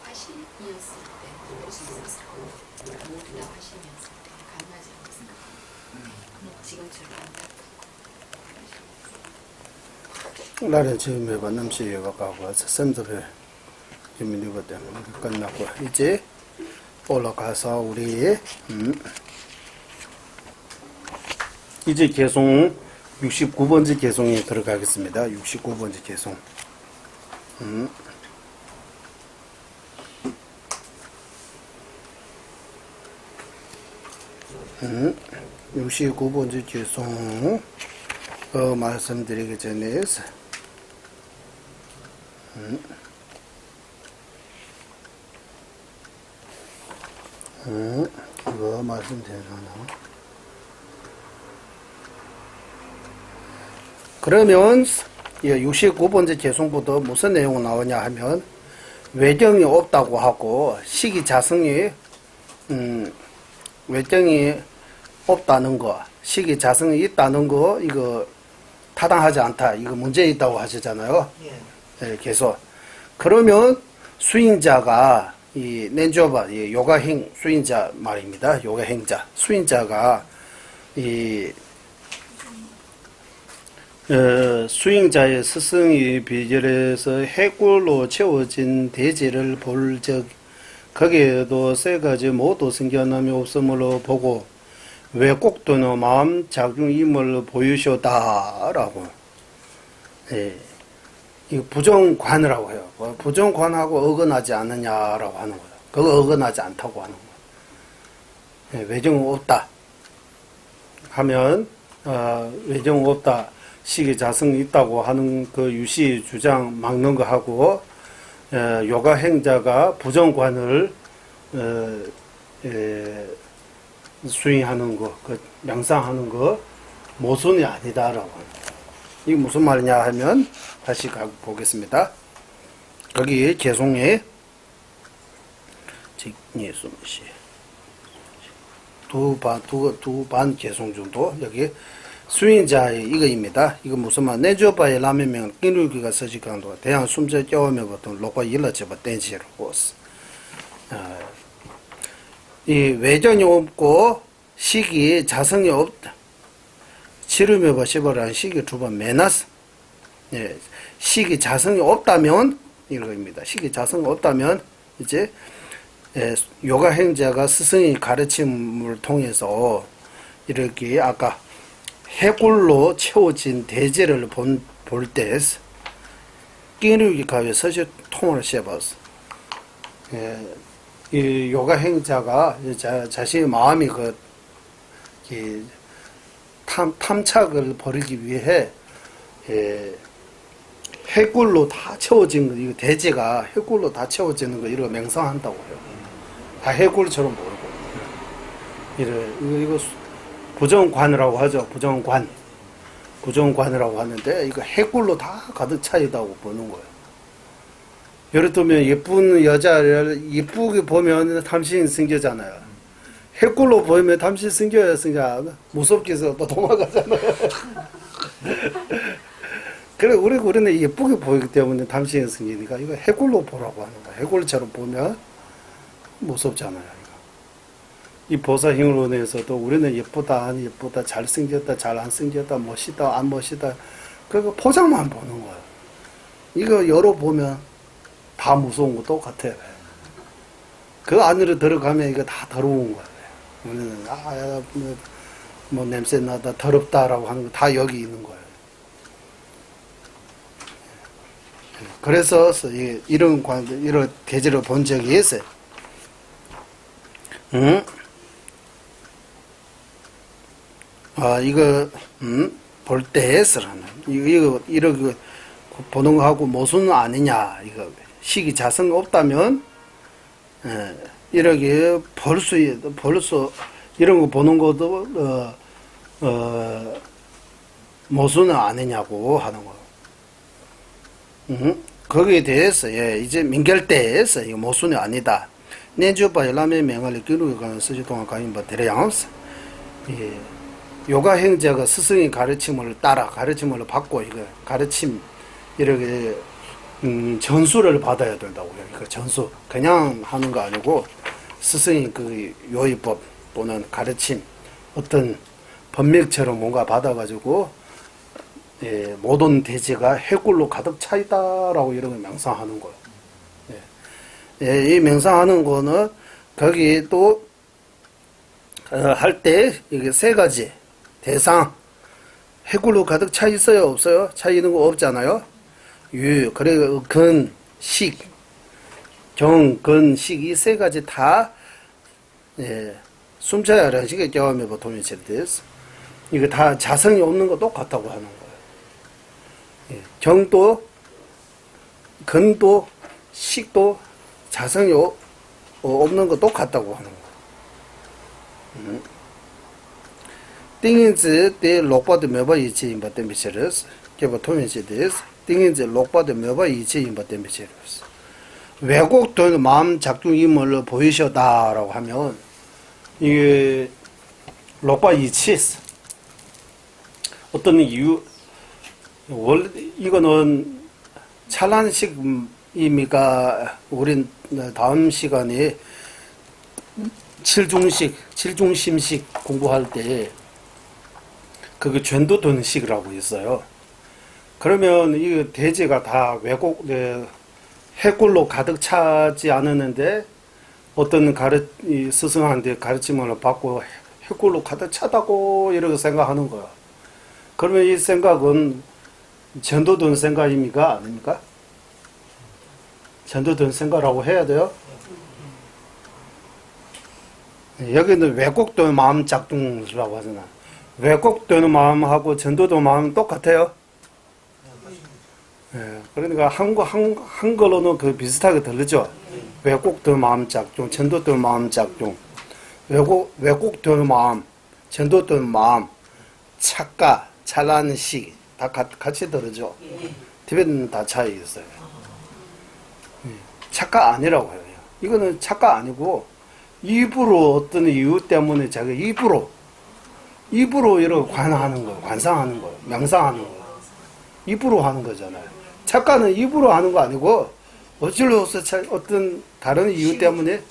화신이었을 때 볼 수 있었을 거고 모두 다 화신이었을 때 가능하지 않았을까? 지금처럼 안 같고 나는 지금 해봤는 시에 가고 와서 쌤들에 준비가 되면 끝나고 이제 올라가서 우리 이제 개송 69번째 개송에 들어가겠습니다. 69번째 개송. 69번째 개송 말씀드리기 전에 이거 말씀드리려나? 그러면 69번째 개송부터 무슨 내용이 나오냐 하면 외경이 없다고 하고 시기자성이 외경이 없다는 거, 시기자성이 있다는 거 이거 타당하지 않다. 이거 문제 있다고 하시잖아요. 예, 계속. 그러면 수인자가 이 낸조바 이 요가행 수인자 말입니다. 요가행자 수인자가 이 수행자의 스승이 비결에서 해골로 채워진 대지를 볼 적 거기에도 세 가지 모두 생겨남이 없음으로 보고 왜곡도는 마음 작용임을 보이쇼다라고. 예. 이 부정관이라고 해요. 부정관하고 어긋나지 않느냐라고 하는 거예요. 그거 어긋나지 않다고 하는 거예요. 예, 외정 없다 하면 외정 없다. 시기자성이 있다고 하는 그 유시 주장 막는 거 하고 요가행자가 부정관을 수행하는 거, 그 명상하는 거 모순이 아니다라고 합니다. 이게 무슨 말이냐 하면 다시 보겠습니다. 거기 개송에 두 반 개송 정도 여기 수인자의 이거입니다. 이거 무슨 말? 내줘봐야 라면명 끼누기가 서지간도 대한 숨져 겨우면 보통 로가 일러져봐 댄시로 보스. 이 외전이 없고 시기 자성이 없다. 치르며 버시버라는 시기 두 번 매놨어. 예, 시기 자성이 없다면 이거입니다. 시기 자성이 없다면 이제 요가행자가 스승의 가르침을 통해서 이렇게 아까 해골로 채워진 대지를 볼 때 끼누기 가위에 서시 통을 씌워봤어. 이 요가행자가 자신의 마음이 탐착을 벌이기 위해 해골로 다 채워진 거, 이거 대지가 해골로 다 채워지는 거 이거 맹상한다고 해요. 다 해골처럼 보이고 이거 부정관이라고 하죠. 부정관이라고 하는데 이거 해골로 다 가득 차 있다고 보는 거예요. 예를 들면 예쁜 여자를 예쁘게 보면 탐심이 생기잖아요. 해골로 보이면 탐심이 생겨야 무섭게 해서 또 도망가잖아요. 그래 우리는 예쁘게 보이기 때문에 탐심이 생기니까 이거 해골로 보라고 하는 거야. 해골처럼 보면 무섭잖아요. 이 보살힘으로 인해서도 우리는 예쁘다, 안 예쁘다, 잘생겼다, 잘 안 생겼다, 멋있다, 안 멋있다, 그거 포장만 보는 거예요. 이거 열어보면 다 무서운 거 똑같아요. 그 안으로 들어가면 이거 다 더러운 거예요. 우리는, 뭐 냄새 나다, 더럽다라고 하는 거 다 여기 있는 거예요. 그래서 이런 계절을 본 적이 있어요. 이거, 볼 때에서라는, 이렇게 보는 거하고 모순은 아니냐, 이거, 시기자성이 없다면, 이렇게 벌써, 이런 거 보는 것도, 모순은 아니냐고 하는 거. 거기에 대해서, 이제 민결대에서, 이거 모순이 아니다. 내주바의 라면 명을 기록에 관한 서지 동안 강의 뭐, 대략, 요가행자가 스승의 가르침을 따라 가르침을 받고 이거 가르침 이렇게 전수를 받아야 된다고요. 그 전수 그냥 하는 거 아니고 스승의 그 요의법 또는 가르침 어떤 법맥처럼 뭔가 받아가지고 모든 대지가 해골로 가득 차 있다라고 이런 걸 명상하는 거예요. 이 명상하는 거는 거기 또 할 때 이게 세 가지 대상 해골로 가득 차 있어요 없어요? 차 있는 거 없잖아요. 그래 근, 식, 정, 근, 식 이 세 가지 다 숨차야 하시게 경험해 보통 이체됐어. 이거 다 자성이 없는 거 똑같다고 하는 거예요. 정도, 근도, 식도 자성이 없는 거 똑같다고 하는 거예요. 定因子对六八的没把一切引把等比起来是，给不同一些的是，定因子六八的没把一切引把等比起来是。 왜곡된 마음 작동임을 보이셨다라고 하면 이게 록바 이치 어떤 이유 원래 이거는 찬란식 의미가 우린 다음 시간에 칠중심식 공부할 때 그게 전도되는 식이라고 있어요. 그러면 이 대제가 다 왜곡 해골로 가득 차지 않았는데 어떤 이 스승한테 가르침을 받고 해골로 가득 차다고 이렇게 생각하는 거야. 그러면 이 생각은 전도된 생각입니까? 아닙니까? 전도된 생각이라고 해야 돼요? 여기는 왜곡된 마음 작동이라고 하잖아. 왜곡되는 마음하고 전도된 마음은 똑같아요? 그러니까 한글로는 그 비슷하게 들리죠? 왜곡된 마음 작동, 전도된 마음 작동. 왜곡된 마음, 전도된 마음, 착각, 찬란식 다 같이 들으죠? 티베트는 다 차이 있어요. 착각 아니라고 해요. 이거는 착각 아니고 입으로 어떤 이유 때문에 자기가 입으로 이렇게 관하는 거예요. 관상하는 거예요. 명상하는 거예요. 입으로 하는 거잖아요. 착각은 입으로 하는 거 아니고 어쩔로서 어떤 다른 이유 때문에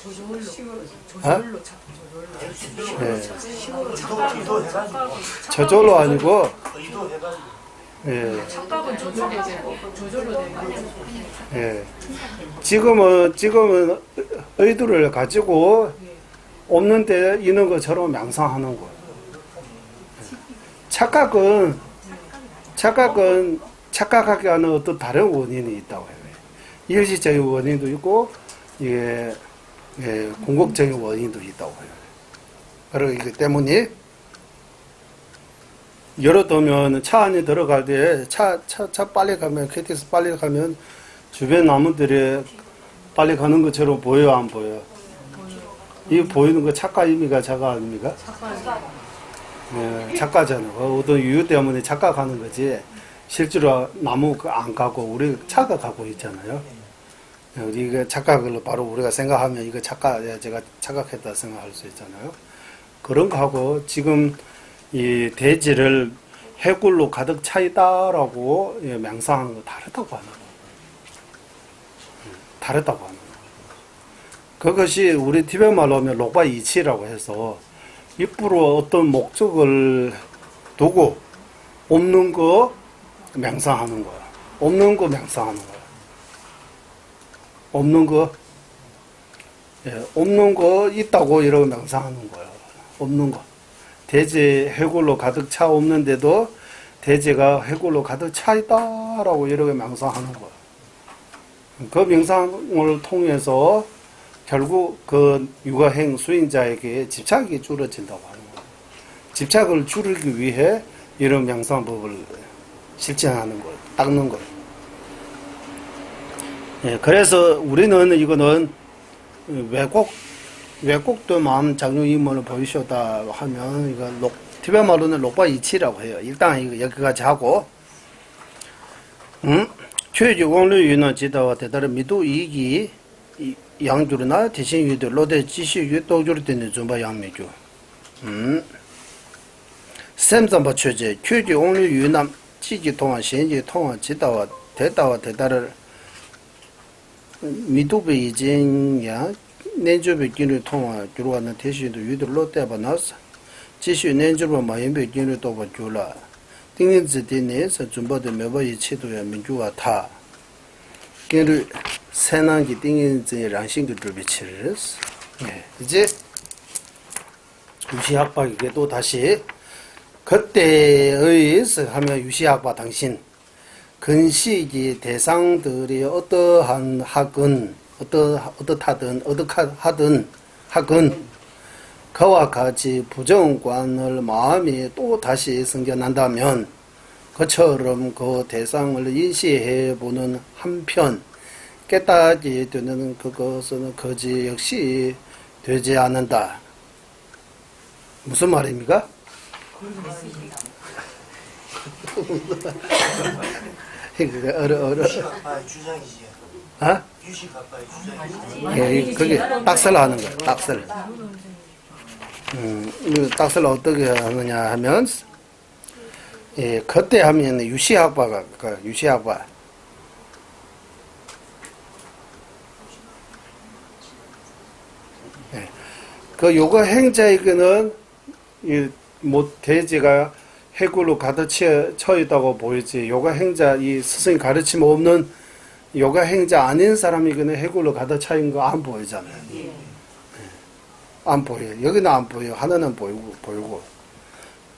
저절로 아니고 착각은 저절로 되는 지금은 의도를 가지고 없는데 있는 것처럼 명상하는 거예요. 착각은 착각하게 하는 어떤 다른 원인이 있다고 해요. 일시적인 원인도 있고, 궁극적인 원인도 있다고 해요. 그렇기 때문에, 예를 들면 차 안에 들어갈 때, 차 빨리 가면, KTX 빨리 가면, 주변 나무들이 빨리 가는 것처럼 보여요, 안 보여요? 이 보이는 거 착각 의미가 자가 아닙니까? 착각잖아요. 어떤 이유 때문에 착각하는 거지. 실제로 나무 안 가고 우리 차가 가고 있잖아요. 이게 착각을 바로 우리가 생각하면 이거 제가 착각했다 생각할 수 있잖아요. 그런 거하고 지금 이 대지를 해골로 가득 차 있다라고 명상하는 거 다르다고 하는 거예요. 다르다고 하는 거예요. 그것이 우리 티베트 말로 하면 록바 이치라고 해서 입으로 어떤 목적을 두고 없는 거 명상하는 거야. 없는 거 명상하는 거야. 없는 거 있다고 이러고 명상하는 거야. 없는 거. 대제 해골로 가득 차 없는데도 대제가 해골로 가득 차 있다라고 이러고 명상하는 거야. 그 명상을 통해서 결국 그 육아행 수행자에게 집착이 줄어진다고 하는 거야. 집착을 줄이기 위해 이런 명상법을 실천하는 거예요. 닦는 거예요. 그래서 우리는 이거는 왜곡된 마음 작용임을 보이셨다 하면 이거 티베트 말로는 록바 이치라고 해요. 일단 이거 여기까지 하고, 최지 원료유는 지다와 대다른 미도 이기 양주르나 대신 유도 로데 지시유 도주를 되는 좀바 양매주. 샘sam바 최제 최지 원료유는 지지 통화 현지 통화 지다와 대다를 미도베 이진야 내주베 기능 통화 주로하는 대신도 유도로 때바나서 지시 내주로 마연베 기능 도바 줄라 띵인지 되네서 좀바데 매바이 치도야 민주와 타 게르 세난기 띵인지 랑싱들을 비치르스. 네, 이제 유시학박에게 또 다시 그때의 하면 유시학박 당신 근시기 대상들이 어떠한 학은 어떻하든 학은 그와 같이 부정관을 마음이 또 다시 생겨난다면 그처럼 그 대상을 인식해 보는 한편 깨닫게 되는 그것은 거지 역시 되지 않는다. 무슨 말입니까? 유시학파의 주장이지. 아? 유시학파의 주장이지. 예, 그게 딱설 하는 거예요. 딱설. 이 딱설 어떻게 하느냐 하면, 예, 그때 하면 유시학파가 유시학파. 예, 그 요가 행자에게는 뭐 돼지가 해골로 가득 쳐 있다고 보이지. 요가 행자 이 스승이 가르침 없는 요가 행자 아닌 사람에게는 해골로 가득 차 있는 거 안 보이잖아요. 예. 안 보여요. 여기는 안 보여요. 하나는 보이고.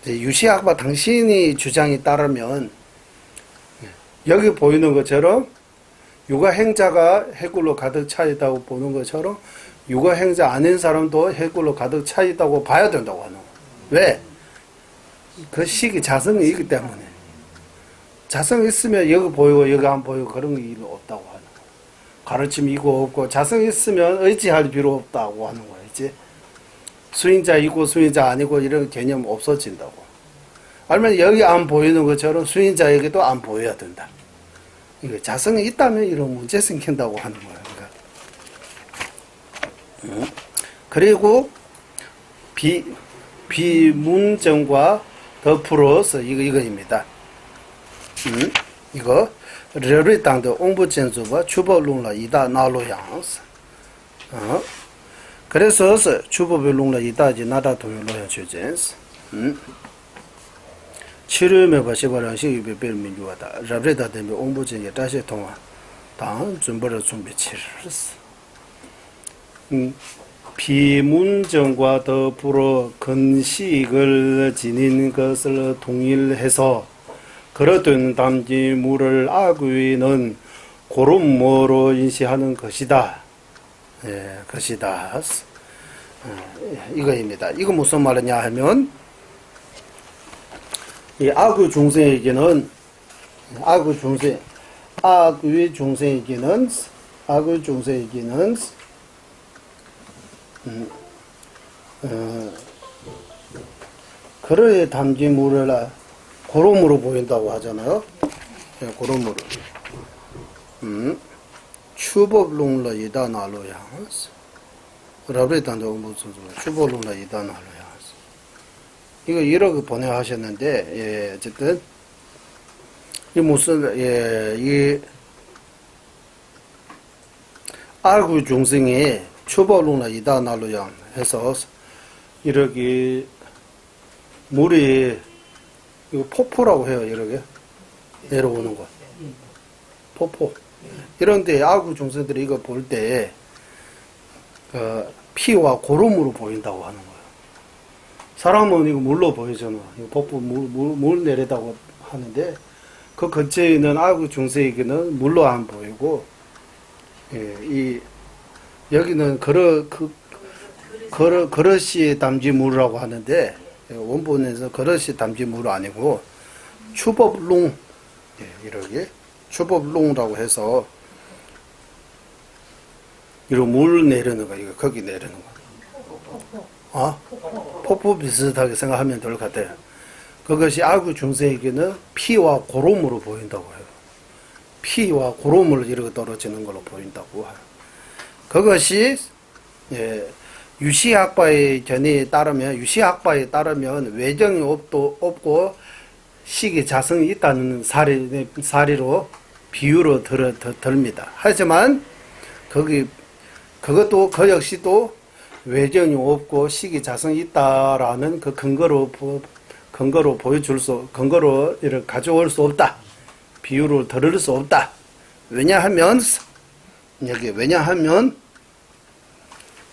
유시학파 당신이 주장이 따르면 여기 보이는 것처럼 요가 행자가 해골로 가득 차 있다고 보는 것처럼 요가 행자 아닌 사람도 해골로 가득 차 있다고 봐야 된다고 하는 거예요. 왜? 그 시기 자성이 있기 때문에. 자성이 있으면 여기 보이고 여기 안 보이고 그런 일 없다고 하는 거예요. 가르침이 있고 없고 자성이 있으면 의지할 필요 없다고 하는 거예요. 이제 수인자 있고 수인자 아니고 이런 개념 없어진다고. 아니면 여기 안 보이는 것처럼 수인자에게도 안 보여야 된다. 이거 자성이 있다면 이런 문제 생긴다고 하는 거예요. 그러니까. 그리고 비문정과 더 플러스 이거입니다. 이거 러리 땅의 옹부전주와 주법론라 이다 나로양스. 그래서 주법론라 이다지 나다 도요로야 주젠스. 치료에 바시바랑시 유배별민주하다. 러리다 되면 옹부전에 다시 통화. 다음 준비를 준비치르스. 비문정과 더불어 근식을 지닌 것을 동일해서 그러던 담지물을 악의는 고름모로 인식하는 것이다. 예, 것이다. 이거입니다. 이거 무슨 말이냐 하면 이 악의 중생에게는 그러의 담지물을 고름으로 보인다고 하잖아요. 예, 고름으로. 추법롱라 이다나로야. 라브레단도 무슨 추법롱라 이다나로야. 이거 이렇게 번역하셨는데, 예, 어쨌든 이 무슨 이 악의 중생이 추법롱라 이다나로야 해서 이렇게 물이 이거 폭포라고 해요. 이렇게 내려오는 거. 폭포. 이런데 악의 중생들이 이거 볼 때 피와 고름으로 보인다고 하는 거예요. 사람은 이거 물로 보이잖아. 이거 폭포 물 내리다고 하는데 그 근처에 있는 악의 중생에게는 물로 안 보이고, 예, 여기는 그릇이 담지물이라고 하는데 원본에서 그릇이 담지물이 아니고 추법롱, 예, 이렇게 추법롱이라고 해서 이런 물 내리는 거, 이거 거기 내리는 거. 폭포 비슷하게 생각하면 될 것 같아요. 그것이 악의 중생에게는 피와 고름으로 보인다고 해요. 피와 고름을 이렇게 떨어지는 걸로 보인다고 해요. 그것이 유시학파의 견해에 따르면 외정이 없고 식이 자성이 있다는 사리로 비유로 듭니다. 하지만 그것도 그 역시도 외정이 없고 식이 자성이 있다라는 그 근거로 이렇게 가져올 수 없다. 비유로 들을 수 없다. 왜냐하면 여기 왜냐하면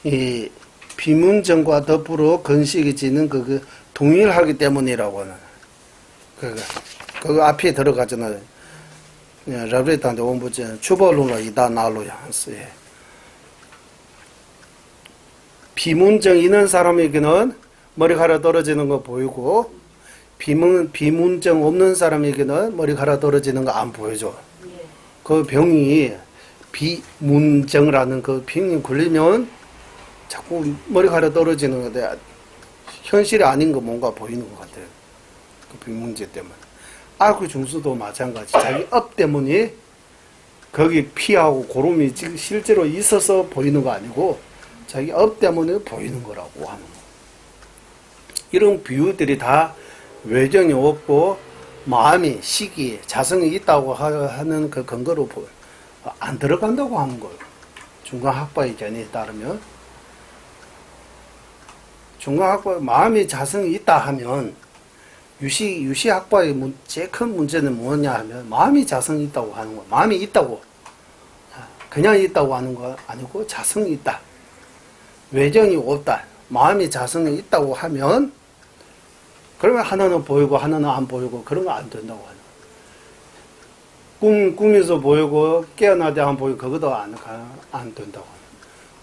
이 비문정과 더불어 건식이지는 그 동일하기 때문이라고 하는 그거 앞에 들어가잖아요. 러브레이트한테 원부지 추벌로라 이다 나로야 예. 비문정 있는 사람에게는 머리카락 떨어지는 거 보이고 비문정 없는 사람에게는 머리카락 떨어지는 거 안 보여줘. 그 병이 비문정이라는 그 병이 걸리면 자꾸 머리카락 떨어지는 건데 현실이 아닌 거 뭔가 보이는 것 같아요. 그 비문제 때문에. 알코 중수도 마찬가지. 자기 업 때문에 거기 피하고 고름이 실제로 있어서 보이는 거 아니고 자기 업 때문에 보이는 거라고 하는 거. 이런 비유들이 다 외정이 없고 마음이 시기 자성이 있다고 하는 그 근거로 안 들어간다고 하는 거예요. 중간학파의 견해에 따르면 중간학파 마음이 자성이 있다 하면 유시학파의 제일 큰 문제는 뭐냐 하면 마음이 자성이 있다고 하는 거예요. 마음이 있다고 그냥 있다고 하는 거 아니고 자성이 있다. 외정이 없다. 마음이 자성이 있다고 하면 그러면 하나는 보이고 하나는 안 보이고 그런 거 안 된다고 하는 거예요. 꿈에서 보이고 깨어날 때 안 보이고 그것도 안 된다고 하는 거예요.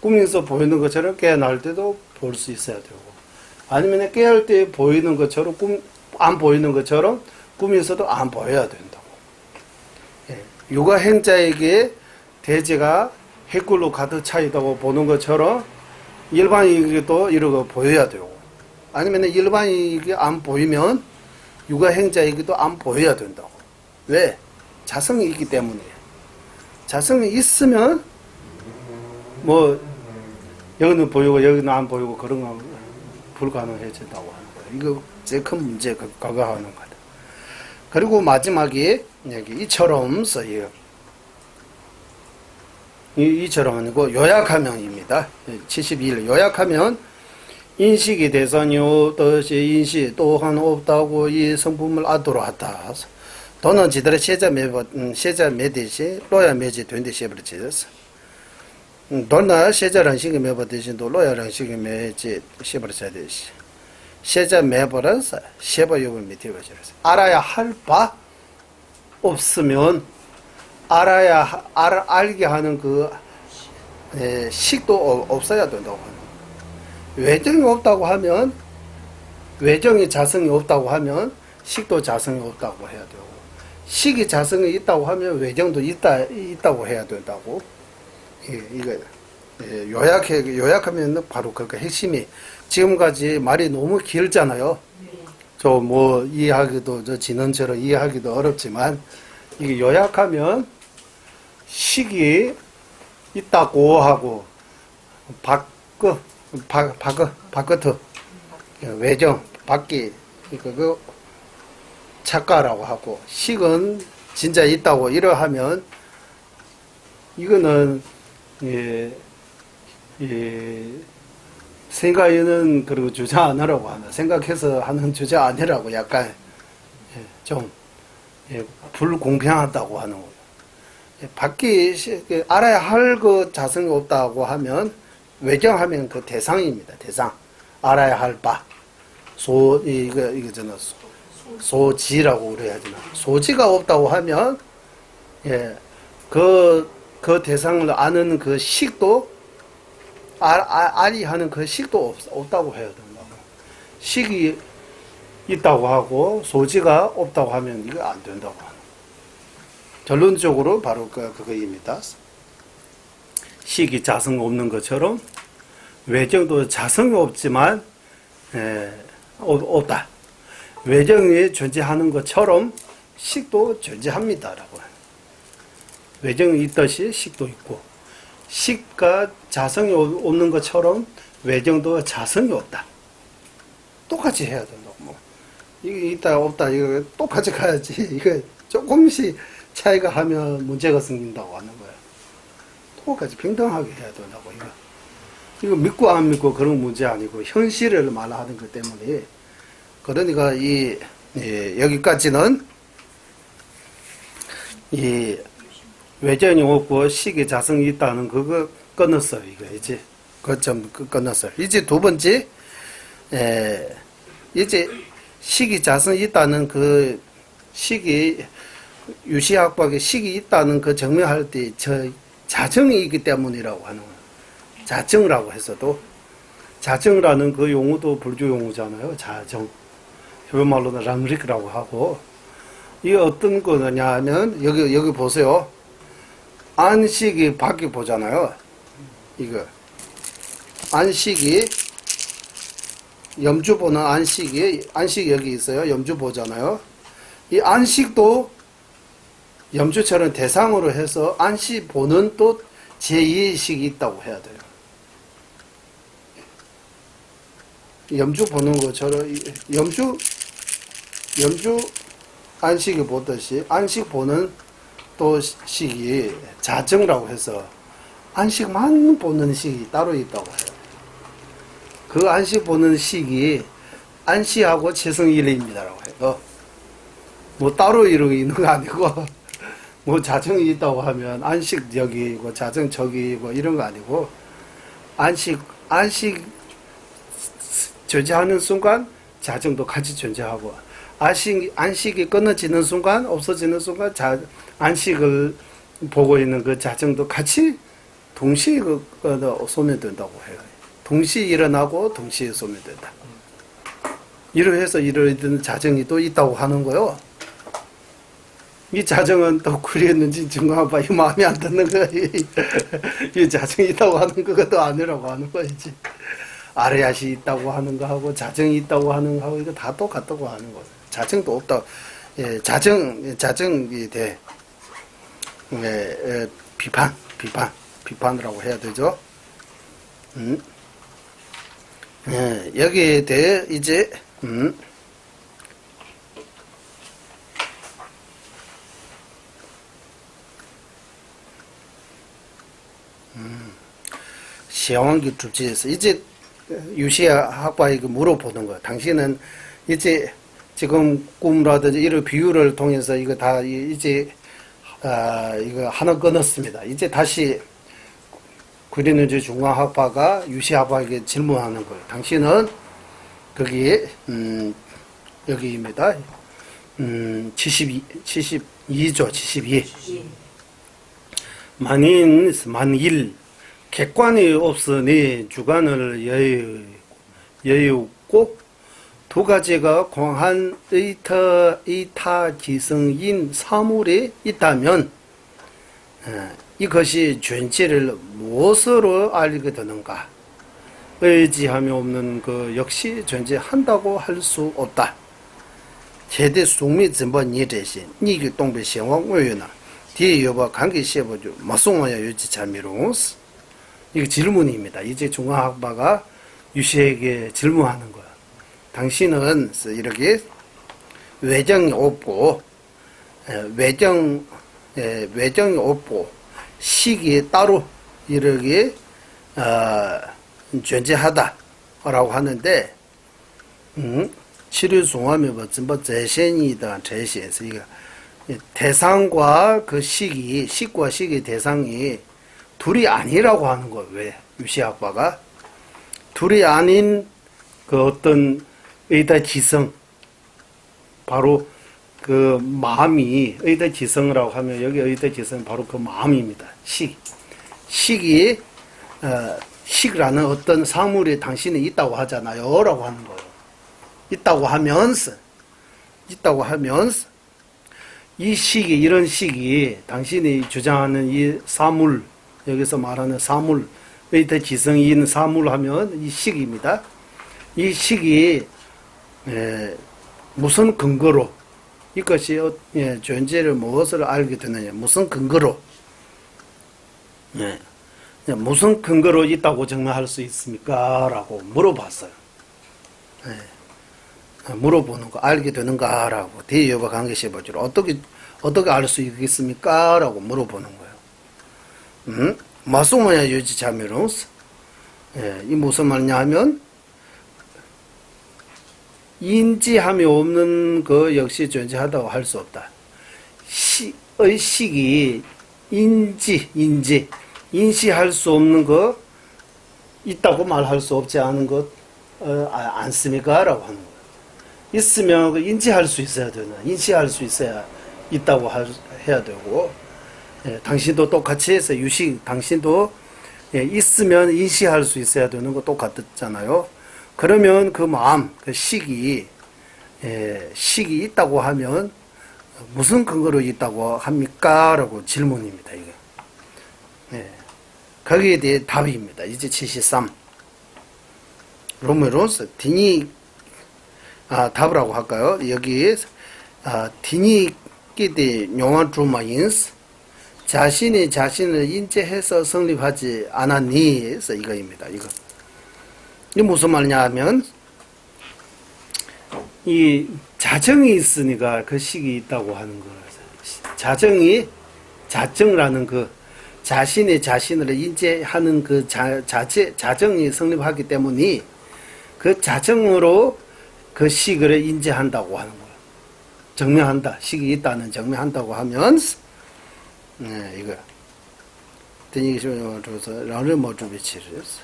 꿈에서 보이는 것처럼 깨어날 때도 볼 수 있어야 되고 아니면 깨어날 때 보이는 것처럼 안 보이는 것처럼 꿈에서도 안 보여야 된다고. 예. 육아행자에게 대지가 핵굴로 가득 차 있다고 보는 것처럼 일반인에게도 이러고 보여야 되고 아니면 일반인에게 안 보이면 육아행자에게도 안 보여야 된다고. 왜? 자성이 있기 때문이에요. 자성이 있으면 뭐 여기는 보이고 여기는 안 보이고 그런 건 불가능해진다고 하는 거예요. 이거 제일 큰 문제 그거 하는 거다. 그리고 마지막에 여기 이처럼 써요. 이처럼 아니고 요약하면입니다. 71 요약하면 인식이 대선요 뜻이 인식 또한 없다고 이 성품을 아도로 하다. 또는 지들의 세자 매듯이 로야 매지 된 듯이 해버리지. 또는 세자란 식이 매버듯이 또 로야란 식이 매지 해버리지 되시. 세자 매버려서 세버욕을 밑에 버려서 알아야 할 바 없으면 알게 하는 그 식도 없어야 된다고 하는 거예요. 외정이 없다고 하면 외정이 자성이 없다고 하면 식도 자성이 없다고 해야 되고 식이 자성이 있다고 하면 외정도 있다고 해야 된다고. 이거 요약하면 바로 그 핵심이 지금까지 말이 너무 길잖아요. 저 뭐 이해하기도 저 진원처럼 이해하기도 어렵지만 이게 요약하면 식이 있다고 하고 바깥 외정 밖이 그 착가라고 하고 식은 진짜 있다고 이러하면 이거는 생각에는 그리고 주자 아니라고 하나 생각해서 하는 주자 아니라고 약간 좀 불공평하다고 하는 거예요. 밖이 알아야 할 그 자성이 없다고 하면 외정하면 그 대상입니다. 대상 알아야 할 바 이거잖아 소지라고 그래야 되나 소지가 없다고 하면 그 대상을 아는 그 식도 알이 하는 그 식도 없다고 해야 된다고. 식이 있다고 하고 소지가 없다고 하면 이거 안 된다고 하는. 결론적으로 바로 그거입니다. 식이 자성 없는 것처럼 외정도 자성이 없지만 없다. 외정이 존재하는 것처럼 식도 존재합니다라고 하는. 외정이 있듯이 식도 있고 식과 자성이 없는 것처럼 외정도 자성이 없다. 똑같이 해야 된다고. 뭐 이게 있다 없다 이거 똑같이 가야지. 이거 조금씩 차이가 하면 문제가 생긴다고 하는 거야. 똑같이平等하게 해야 된다고. 이거 믿고 안 믿고 그런 문제 아니고 현실을 말하는 것 때문에. 그러니까 여기까지는 외전이 없고 식이 자성이 있다는 그거 끊었어요. 이거 이제 그점 끊었어요. 이제 두 번째 이제 식이 자성이 있다는 그 식이 유시학박에 식이 있다는 그 증명할 때 저 자정이 있기 때문이라고 하는 거예요. 자정이라고 해서도 자정이라는 그 용어도 불교 용어잖아요. 자정. 표현말로는 람릭이라고 하고 이게 어떤 거냐면 여기 보세요. 안식이 밖에 보잖아요. 이거 안식이 염주 보는 안식 여기 있어요. 염주 보잖아요. 이 안식도 염주처럼 대상으로 해서 안식 보는 또 제2의식이 있다고 해야 돼요. 염주 보는 것처럼 염주 안식이 보듯이 안식 보는 또 식이 자정이라고 해서 안식만 보는 식이 따로 있다고 해요. 그 안식 보는 식이 안식하고 최성일입니다라고 해요. 뭐 따로 이러고 있는 거 아니고 뭐 자정이 있다고 하면 안식 여기고 자정 저기고 이런 거 아니고 안식 존재하는 순간 자정도 같이 존재하고 안식이 끊어지는 순간 없어지는 순간 안식을 보고 있는 그 자정도 같이 동시에 소멸된다고 해요. 동시에 일어나고 동시에 소멸된다. 이러해서 이러한 자정이 또 있다고 하는 거요. 이 자정은 또 그랬는지 증거해봐. 이 마음에 안 드는 거야. 이 자정이 있다고 하는 그것도 아니라고 하는 거지. 아르야시 있다고 하는 거하고 자정이 있다고 하는 거하고 이거 다 똑같다고 하는 거죠. 자정도 없다. 예, 자정이 돼. 비판이라고 해야 되죠. 예, 여기에 대해 이제 시황기 주지에서 이제 유시아 학과에게 물어보는 거예요. 당신은 이제 지금 꿈이라든지 이런 비유를 통해서 이거 다 이제 이거 하나 끊었습니다. 이제 다시 구리는주 중앙학파가 유시학파에게 질문하는 거예요. 당신은 거기에 여기입니다. 72조 72. 만일 객관이 없으니 주관을 여유고 두 가지가 공한 이타지성인 사물이 있다면 이것이 존재를 무엇으로 알게 되는가? 의지함이 없는 그 역시 존재한다고 할 수 없다. 최대 숙미 전번 이래시 니기 동배 생활 외유나 뒤에 여봐 관계 시해보죠. 마송와야 유지 참미롱스. 이게 질문입니다. 이제 중앙학파가 유시에게 질문하는 거야. 당신은 이렇게 외정이 없고 외정이 없고 식이 따로 이렇게 존재하다라고 하는데 치료종합에 뭐 재신이다 재신에서 이거 대상과 그 식과 식의 대상이 둘이 아니라고 하는 거예요. 왜? 유시학파가 둘이 아닌 그 어떤 의다지성 바로 그 마음이 의다지성이라고 하면 여기 의다지성은 바로 그 마음입니다. 식이 식이라는 어떤 사물이 당신이 있다고 하잖아요 라고 하는 거예요. 있다고 하면서 이 식이 이런 식이 당신이 주장하는 이 사물 여기서 말하는 사물 의다지성인 사물 하면 이 식입니다. 이 식이 무슨 근거로 이것이 존재를 무엇을 알게 되느냐 무슨 근거로 무슨 근거로 있다고 증명할 수 있습니까? 라고 물어봤어요. 물어보는 거 알게 되는가? 라고 대여바 관계시보죠. 어떻게 알 수 있겠습니까? 라고 물어보는 거예요. 마송어야 유지 자미롱스. 이 무슨 말이냐 하면 인지함이 없는 그 역시 존재하다고 할 수 없다. 식이 인시할 수 없는 것, 있다고 말할 수 없지 않은 것, 않습니까? 라고 하는 거예요. 있으면 그 인지할 수 있어야 되나, 인시할 수 있어야 있다고 해야 되고, 예, 당신도 똑같이 해서 유식, 당신도 예, 있으면 인시할 수 있어야 되는 거 똑같잖아요. 그러면 그 마음, 그 식이, 예, 식이 있다고 하면 무슨 근거로 있다고 합니까? 라고 질문입니다, 이게. 예, 거기에 대해 답입니다. 이제 73. 로메로스, 답이라고 할까요? 여기, 디니끼디 용한 주마인스, 자신이 자신을 인지해서 성립하지 않았니? 해서 이거입니다, 이거. 이게 무슨 말이냐 하면, 이 자정이 있으니까 그 식이 있다고 하는 거예요. 자정라는 그 자신의 자신을 인지하는 그 자정이 성립하기 때문에 그 자정으로 그 식을 인지한다고 하는 거예요. 증명한다. 식이 있다는 증명한다고 하면, 네, 이거. 드니기시보서 라를 뭐 주비치르스.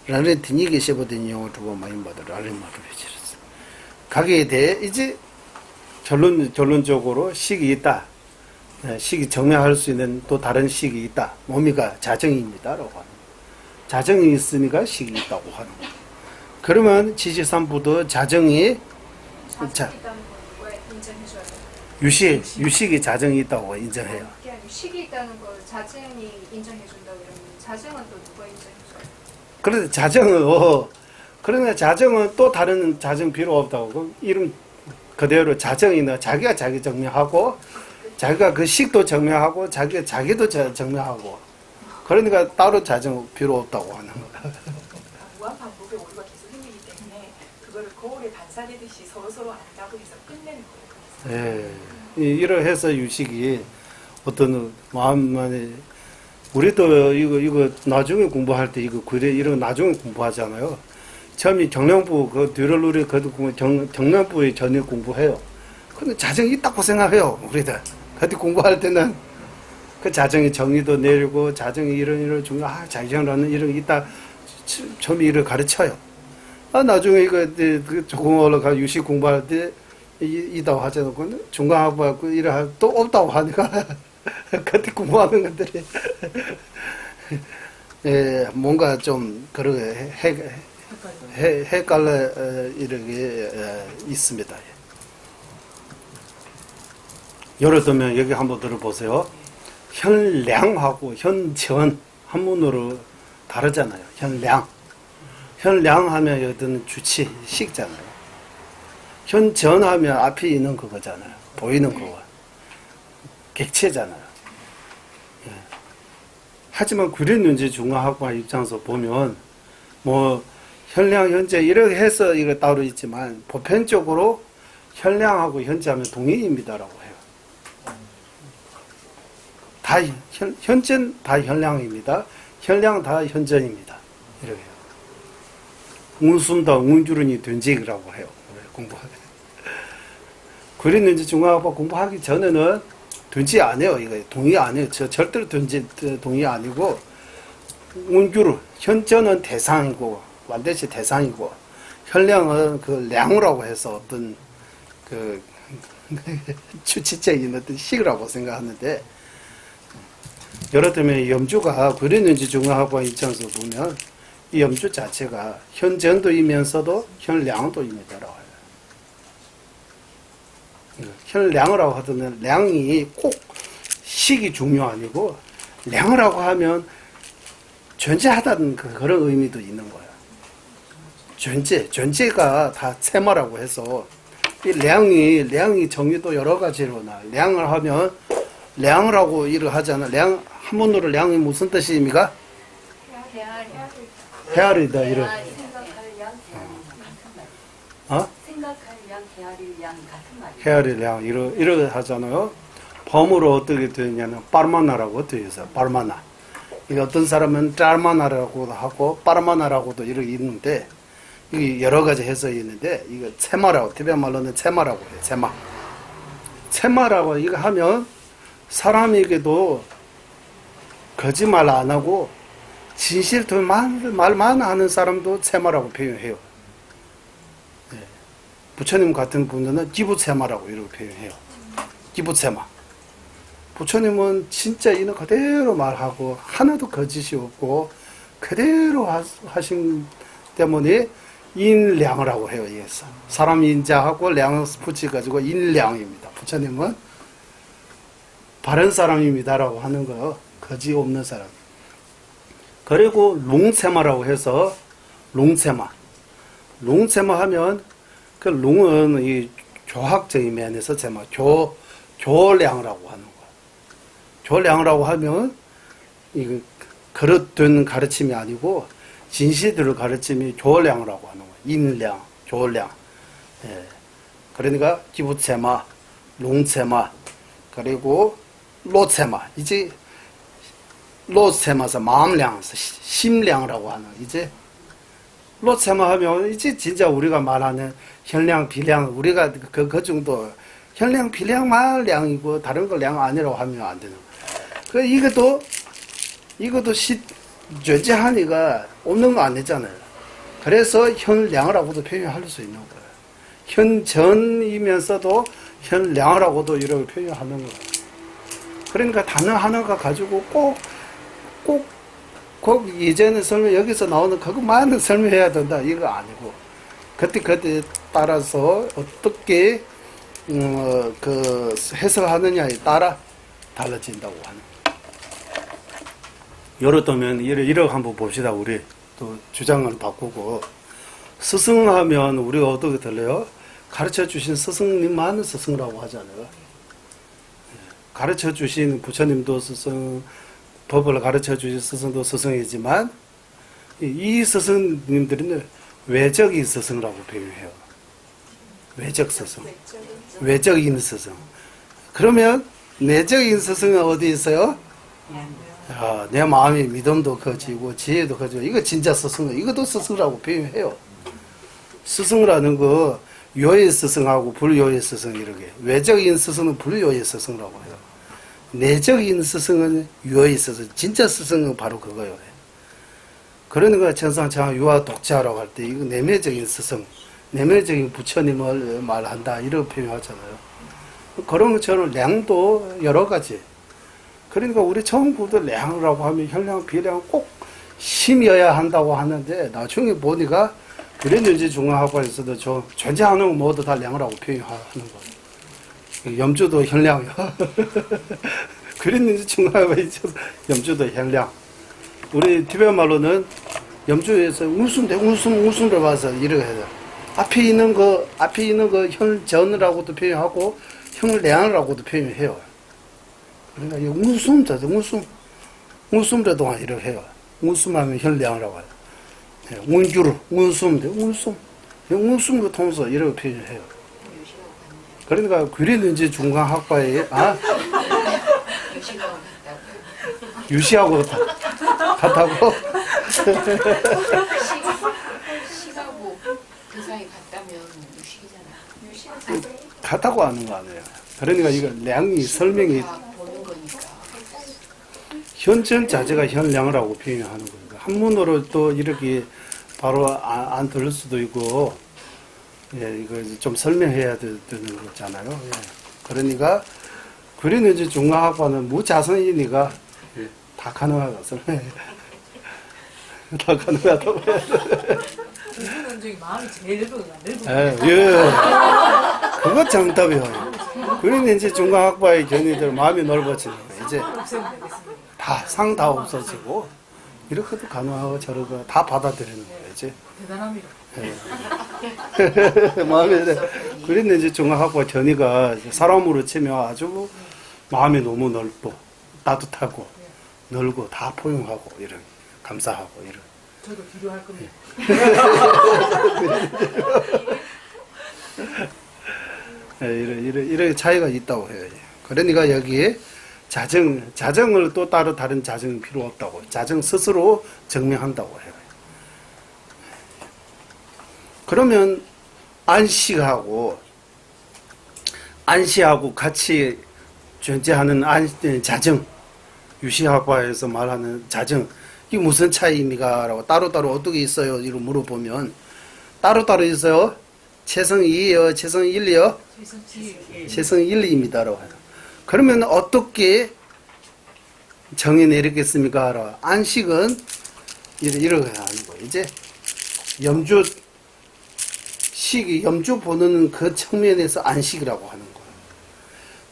라를 드니기시보더니 영어 두번 많이 받아 라를 뭐 주비치르스. 가게에 대해 이제 결론적으로 식이 있다. 네, 식이 증명할 수 있는 또 다른 식이 있다. 뭡니까? 자정입니다라고 하는 거예요. 자정이 있으니까 식이 있다고 하는 거예요. 그러면 73부도 자정이 유식이 자정이 있다고 인정해요. 식이 있다는 걸 자정이 인정해준다 그러면 자정은 또 누가 인정해줘요? 그런데 그러나 자정은 또 다른 자정 필요 없다고. 그 이름 그대로 자정이나 자기가 자기 증명하고 자기가 그 식도 증명하고 자기도 증명하고 그러니까 따로 자정 필요 없다고 하는 거야. 무한 반복의 오류가 계속 생기기 때문에 그거를 거울에 반사되듯이 서로 안다고 해서 끝내는 거예요. 예, 이러해서 유식이 어떤 마음만에 우리도 이거 나중에 공부할 때 이거 그래 이런 나중에 공부하잖아요. 처음에 정량부 그 뒤를 우리 그도 정량부에 전혀 공부해요. 근데 자정이 있다고 생각해요, 우리들. 그때 공부할 때는 그 자정의 정의도 내리고 자정이 이런 중요 자정이라는 이런 있다 처음에 이를 가르쳐요. 나중에 이거 조금 올라가 유식 공부할 때 이다고 하잖아요. 중간하고 하고 이래 또 없다고 하니까 그때 공부하는 것들이 예, 뭔가 좀 그러게 헷갈려 이렇게 있습니다. 예를 들면 여기 한번 들어보세요. 현량하고 현전 한문으로 다르잖아요. 현량하면 여기는 주치 식잖아요. 현전하면 앞에 있는 그거잖아요. 보이는 그거. 객체잖아요. 예. 하지만 구린윤지 중화학과 입장에서 보면 뭐 현량 현재 이렇게 해서 이거 따로 있지만 보편적으로 현량하고 현재하면 동의입니다라고 해요. 다 현전 다 현량입니다. 현량 다 현전입니다. 이렇게 해요. 운숨다 운주른이 된직이라고 해요. 공부하게. 구린윤지 중화학과 공부하기 전에는 된지 안 해요. 이거 동의 안 해요. 절대로 동의 아니고 운주르 현전은 대상이고 완대시 대상이고 현량은 그 량이라고 해서 어떤 그 추치적인 어떤 식이라고 생각하는데 예를 들면 염주가 구린윤지 중화학과 입장에서 보면 이 염주 자체가 현전도이면서도 현량도입니다라고 해요. 현량이라고 하더니 량이 꼭 식이 중요 아니고 량이라고 하면 존재하다는 그런 의미도 있는 거예요. 존재가 다 세마라고 해서 이 량이 정의도 여러 가지로 나. 량을 하면 량이라고 일을 하잖아. 한문으로 량이 무슨 뜻입니까? 헤아리다 이런. 생각할 양, 헤아릴 양 같은 말이에요. 헤아릴 양 이러 하잖아요. 범으로 어떻게 되냐면 빠르마나라고 되어 있어요. 빠르마나. 이게 어떤 사람은 짤마나라고도 하고 빠르마나라고도 이렇게 있는데 이게 여러 가지 해석이 있는데 이거 세마라고 티베트 말로는 세마라고 해요. 세마라고 이거 하면 사람에게도 거짓말 안 하고 진실도 말만 하는 사람도 세마라고 표현해요. 예. 부처님 같은 분들은 기부세마라고 이렇게 표현해요. 기부세마. 부처님은 진짜 있는 그대로 말하고 하나도 거짓이 없고 그대로 하신 때문에 인량이라고 해요. 예. 사람 인자하고 량을 붙여가지고 인량입니다. 부처님은 바른 사람입니다라고 하는 거, 거짓 없는 사람. 그리고 롱세마라고 해서 롱세마. 롱세마 하면 그 롱은 이 교학적인 면에서 세마, 교량이라고 하는 거야. 교량이라고 하면 이 그릇된 가르침이 아니고 진실들을 가르침이 교량이라고 하는 거야. 인량, 교량. 예. 그러니까 기부세마, 롱세마, 그리고 로세마. 이제 로세마서 마음량에서 심량이라고 하는 이제 로세마 하면 이제 진짜 우리가 말하는 현량, 비량 우리가 그 정도 현량, 비량만 량이고 다른 거 량 아니라고 하면 안 되는. 그 이것도 존재하니까 없는 거 아니잖아요. 그래서 현량이라고도 표현할 수 있는 거예요. 현전이면서도 현량이라고도 이렇게 표현하는 거예요. 그러니까 단어 하나가 가지고 꼭 예전에 설명, 여기서 나오는 그것만 설명해야 된다. 이거 아니고. 그때 따라서 어떻게, 그 해석하느냐에 따라 달라진다고 하는. 예를 이렇게 한번 봅시다. 우리 또 주장을 바꾸고. 스승하면 우리가 어떻게 들려요? 가르쳐 주신 스승님만 스승이라고 하잖아요. 가르쳐 주신 부처님도 스승, 법을 가르쳐 주신 스승도 스승이지만 이 스승님들은 외적인 스승이라고 표현해요. 외적 스승. 외적인 스승. 그러면 내적인 스승은 어디 있어요? 내 마음의 믿음도 커지고 지혜도 커지고 이거 진짜 스승. 이것도 스승이라고 표현해요. 스승이라는 거 요의 스승하고 불요의 스승 이렇게. 외적인 스승은 불요의 스승이라고 해요. 내적인 스승은 유의 스승. 진짜 스승은 바로 그거예요. 그러니까 천상창 유아 독자라고 할 때 이거 내면적인 스승, 내면적인 부처님을 말한다 이렇게 표현하잖아요. 그런 것처럼 량도 여러 가지. 그러니까 우리 처음부터 량이라고 하면 현량, 비량 꼭 심여야 한다고 하는데 나중에 보니까 그랬는지 중앙학과에서도 존재하는 거 모두 다 량이라고 표현하는 거예요. 염주도 현량이요. 그랬는지 중앙학과에서 염주도 현량. 우리 티베트 말로는 염주에서 웃음을 봐서 이렇게 해요. 앞에 있는 거 현전이라고도 표현하고 현량이라고도 표현해요. 그러니까 이 웃음도 동안 이렇게 해요. 웃음하면 현량이라고 해요. 운주로, 웃음도 통해서 이렇게 표현해요. 그러니까 그랬는지 중간학과에, 유시하고 같다고? 시하고 그 사이 같다면 유식이잖아요. 같다고 하는 거 아니에요. 그러니까 이거 량이 설명이 보는 거니까. 현전 자체가 현량이라고 표현하는 거니까 한문으로 또 이렇게 바로 안 들을 수도 있고, 예, 이거 좀 설명해야 되는 거잖아요. 예. 그러니까 그랬는지 중앙학과는 무자성이니까 예, 다 가능하다 설명해. 다 가능하다고 해야 돼. 중에 마음이 제일 늙어. 예. 그거 정답이에요. 그랬는지 중간학과의 견이들 마음이 넓어지는 거예요. 이제 상 다 없어지고 이렇게도 가능하고 저렇게 다 받아들이는 거예요. 이제 대단합니다. 예. 마음에 그랬는지 중간학과 견이가 사람으로 치면 아주 마음이 너무 넓고 따뜻하고 넓고 다 포용하고 이런 감사하고 이런. 저도 기도할 겁니다. 이런 차이가 있다고 해요. 그러니까 여기에 자정을 또 따로 다른 자정이 필요 없다고. 자정 스스로 증명한다고 해요. 그러면 안시하고 같이 존재하는 자정, 유시학과에서 말하는 자정, 이게 무슨 차이입니까? 라고 따로따로 어떻게 있어요? 이렇게 물어보면 따로따로 있어요. 최성 2이요? 최성 1이요? 최성 1입니다. 라고 해요. 그러면 어떻게 정해내렸겠습니까? 라고. 안식은 이렇게 하는 거예요. 이제 염주 식이 염주 보는 그 측면에서 안식이라고 하는 거예요.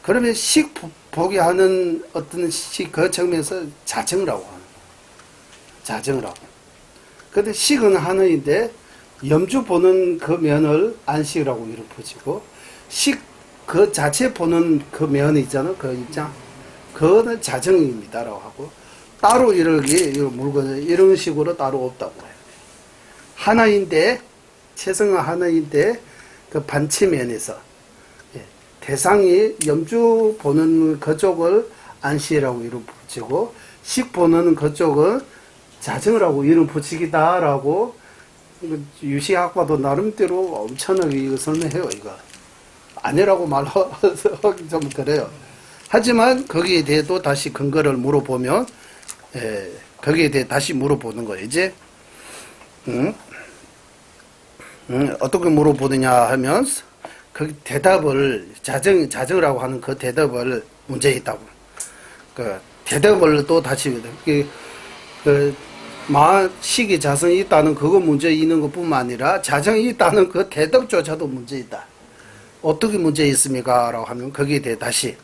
그러면 식 보게 하는 어떤 식 그 측면에서 자정이라고 하는 거예요. 자정이라고. 근데 식은 하나인데 염주 보는 그 면을 안식이라고 이렇게 붙이고 식 그 자체 보는 그 면 있잖아요. 그 입장. 그거는 자정입니다라고 하고 따로 이렇게 물건 이런 식으로 따로 없다고 해요. 하나인데 최성은 하나인데 그 반치면에서 대상이 염주 보는 그쪽을 안시라고 이름 붙이고 식 보는 그쪽은 자정이라고 이름 붙이기다라고 유시학과도 나름대로 엄청나게 이거 설명해요. 이거 아니라고 말하기 좀 그래요. 하지만 거기에 대해 또 다시 근거를 물어보면 거기에 대해 다시 물어보는 거예요. 이제 어떻게 물어보느냐 하면 그 대답을 자정이라고 하는 그 대답을 문제 있다고. 그 대답을 또 다시 그 식이 자성이 있다는 그거 문제 있는 것뿐만 아니라 자정이 있다는 그 대답조차도 문제 있다. 어떻게 문제 있습니까? 라고 하면 거기에 대해 다시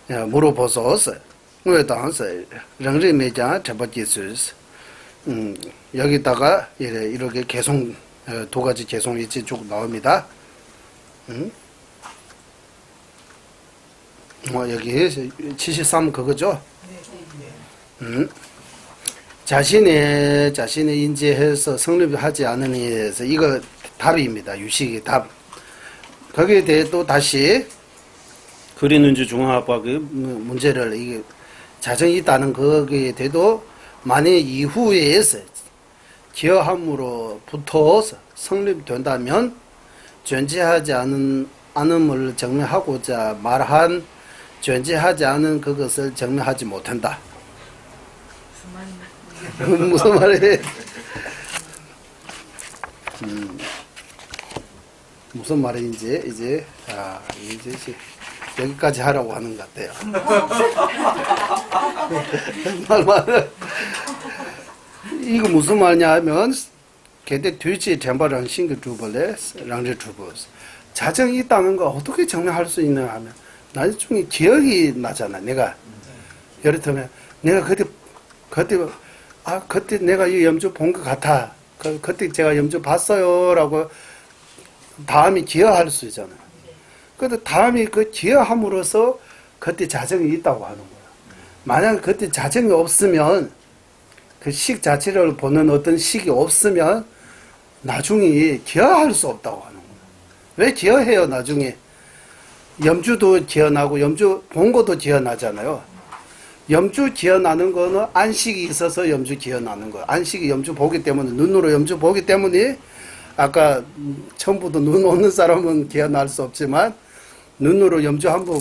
물어보소서. 왜 당서 령리매자 접어지수스. 여기다가 이렇게 개송 두 가지 개송이 쭉 나옵니다. 여기 73 그거죠? 자신의 인지해서 성립하지 않으니 해서 이거 답입니다. 유식의 답. 거기에 대해 또 다시 그리는주 중화학과 그 문제를 이게 자정이 있다는 거기에 대해도 만약 이후에서 기여함으로 붙어서 성립된다면 존재하지 않음을 증명하고자 말한 존재하지 않은 그것을 증명하지 못한다. 무슨 말이에요? 무슨 말인지 이제 여기까지 하라고 하는 것 같아요. 이거 무슨 말이냐 하면 개대 뒤지 전발랑 싱글주벌레 랑제주벌스 자정이 있다는 거 어떻게 증명할 수 있냐 하면 나중에 기억이 나잖아. 내가 예를 들면 내가 그때 내가 이 염주 본 것 같아. 그때 제가 염주 봤어요라고 다음이 기여할 수 있잖아요. 그런데 다음이 그 기여함으로써 그때 자정이 있다고 하는 거야. 만약 그때 자정이 없으면 그 식 자체를 보는 어떤 식이 없으면 나중에 기여할 수 없다고 하는 거야. 왜 기여해요? 나중에 염주도 기여나고 염주 본 것도 기여나잖아요. 염주 기어나는 거는 안식이 있어서 염주 기어나는 거예요. 안식이 염주 보기 때문에 눈으로 염주 보기 때문에 아까 처음부터 눈 없는 사람은 기어날 수 없지만 눈으로 염주 한번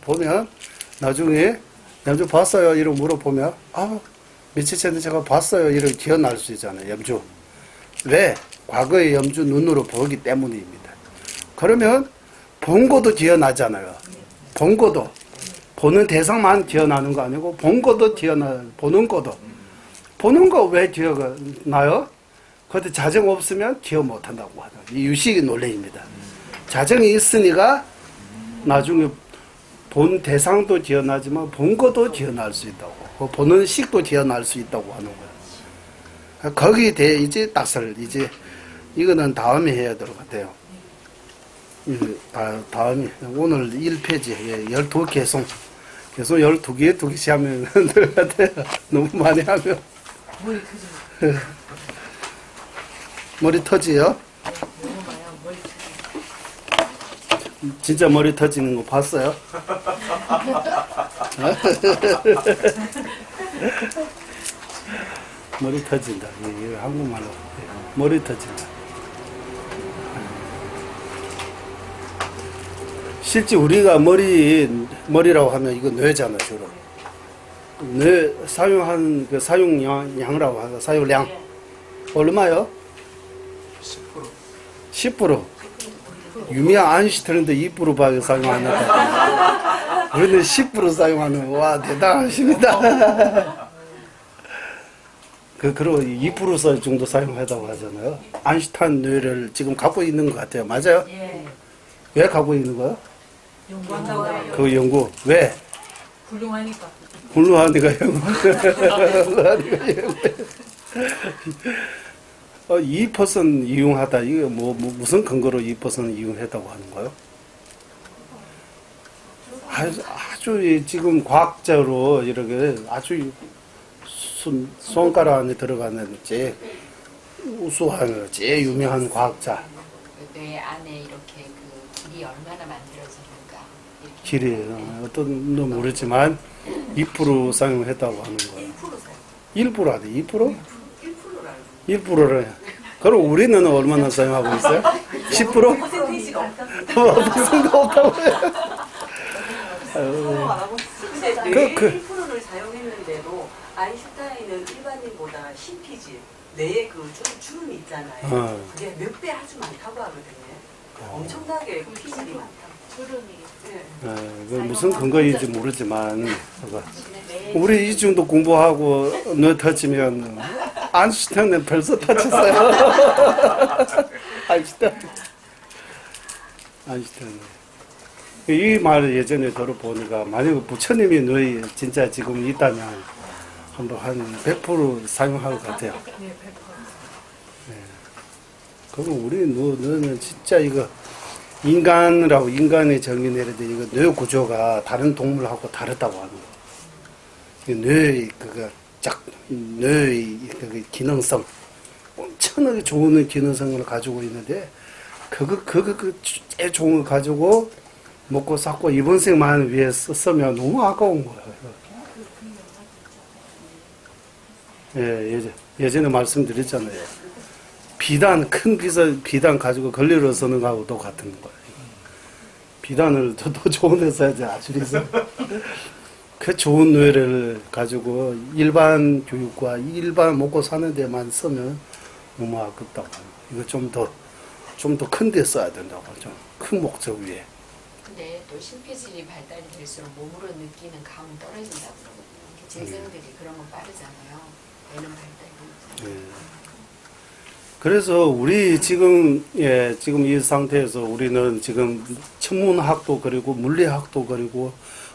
보면 나중에 염주 봤어요? 이러고 물어보면 며칠 전에 제가 봤어요. 이러고 기어날 수 있잖아요. 염주. 왜? 과거의 염주 눈으로 보기 때문입니다. 그러면 본 것도 기어나잖아요. 본 것도. 보는 대상만 기어나는 거 아니고 본 것도 보는 것도. 보는 거 왜 기어나요? 그런데 자정 없으면 기어 못한다고 하죠. 이 유식의 논리입니다. 자정이 있으니까 나중에 본 대상도 기어나지만 본 것도 기어날 수 있다고. 보는 식도 기어날 수 있다고 하는 거예요. 거기에 대해 이제 딱설 이제 이거는 다음에 해야 될 것 같아요. 다음에 오늘 1페이지 12개 개송 12개 2개씩 하면 될 것 같아요. 너무 많이 하면 머리 터지네. 머리 터지요? 너무 많이 하면 머리 터지네. 진짜 머리 터지는 거 봤어요? 머리 터진다. 이거 한국말로 머리 터진다. 실제 우리가 머리라고 하면 이거 뇌잖아, 주로. 뇌 사용한 그 사용량이라고 하죠. 사용량. 얼마요? 10%. 유미한 아인슈타인도 2%밖에 사용하는데. 우리는 10% 사용하는, 와, 대단하십니다. 그리고 2% 정도 사용하다고 하잖아요. 아인슈타인 뇌를 지금 갖고 있는 것 같아요. 맞아요? 예. 왜 갖고 있는 거야? 연구한다고 해요. 그 연구. 왜? 훌륭하니까. 훌륭하니까 연구. 훌륭하니까 연구. 2% 이용하다. 이게 무슨 근거로 2% 이용했다고 하는 거예요? 아주 지금 과학적으로 이렇게 아주 손가락 안에 들어가는 제일 우수한, 제일 유명한 과학자. 뇌 안에 이렇게 그 길이 얼마나 만들어지는가. 이렇게 길이 어떤 놈 모르지만 2% 사용했다고 하는 거예요. 1% 아니 2%? 1%를. 그럼 우리는 얼마나 사용하고 있어요? 10%? 무슨도 없다고 해요. 근데 뇌 1%를 사용했는데도 아인슈타인은 일반인보다 신피질, 뇌의 그 주름이 있잖아요. 그게 몇 배 아주 많다고 하거든요. 엄청나게 피질이 많다고. 주름이. 그 무슨 근거인지 모르지만 우리 이 정도 공부하고 너 터치면 아인슈타인은 벌써 터쳤어요. 아인슈타인. 이 말을 예전에 들어보니까 만약에 부처님이 너희 진짜 지금 있다면 한번 한 100% 사용할 것 같아요. 네, 100%. 그럼 우리 너는 진짜 이거 인간이라고 인간의 정의 내릴 때 이거 뇌 구조가 다른 동물하고 다르다고 하는 거예요. 뇌의 뇌의 그 기능성 엄청나게 좋은 기능성을 가지고 있는데 제일 좋은 걸 가지고 먹고 샀고 이번 생만 위해 쓰면 너무 아까운 거예요. 예, 예전에 말씀드렸잖아요. 큰 비단 가지고 걸리러 쓰는 거하고 똑같은 거예요. 비단을 더 좋은 데 써야지, 아주리서. 그 좋은 뇌를 가지고 일반 교육과 일반 먹고 사는 데만 쓰면 너무 아깝다고. 이거 좀 더 큰 데 써야 된다고. 좀 큰 목적 위에. 근데 또 신피질이 발달이 될수록 몸으로 느끼는 감은 떨어진다고 그러거든요. 재생들이 그런 건 빠르잖아요. 뇌는 발달이. 예. 그래서 우리 지금 이 상태에서 우리는 지금 천문학도 그리고 물리학도 그리고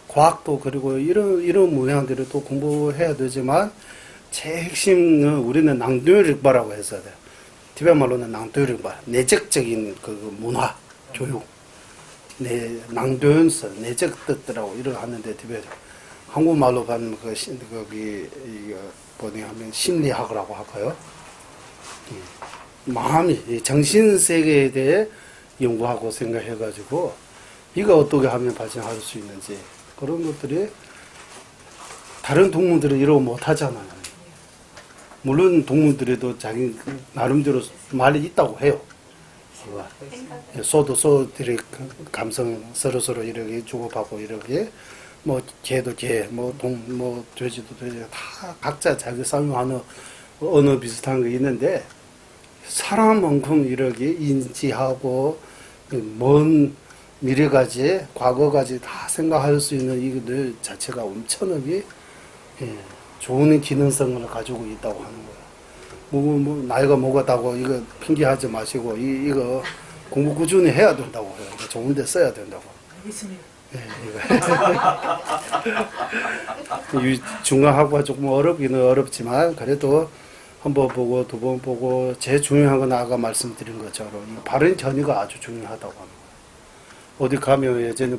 과학도 그리고 이런 모양들을 또 공부해야 되지만 제일 핵심은 우리는 낭도율익바라고 했어야 돼요. 티베트 말로는 낭도율익바, 내적적인 그 문화, 교육, 낭도연서, 내적 뜻이라고 이런 하는데 티베트 한국말로 가면 거기 이거 뭐냐 하면 심리학이라고 할까요? 마음이 정신 세계에 대해 연구하고 생각해가지고 이거 어떻게 하면 발전할 수 있는지 그런 것들이 다른 동물들은 이러고 못하잖아요. 물론 동물들에도 자기 나름대로 말이 있다고 해요. 소들이 감성 서로 이렇게 주고받고 이렇게 뭐 개도 개, 뭐 돼지도 돼지 다 각자 자기 사용하는 언어 비슷한 게 있는데. 사람만큼 이렇게 인지하고 먼 미래까지 과거까지 다 생각할 수 있는 이들 자체가 엄청나게 좋은 기능성을 가지고 있다고 하는 거예요. 뭐 나이가 먹었다고 이거 핑계하지 마시고 이거 공부 꾸준히 해야 된다고 해요. 좋은 데 써야 된다고. 알겠습니다. 중간학부가 조금 어렵기는 어렵지만 그래도 한 번 보고 두 번 보고 제일 중요한 건 아까 말씀드린 것처럼 바른 전이가 아주 중요하다고 합니다. 어디 가면 예전에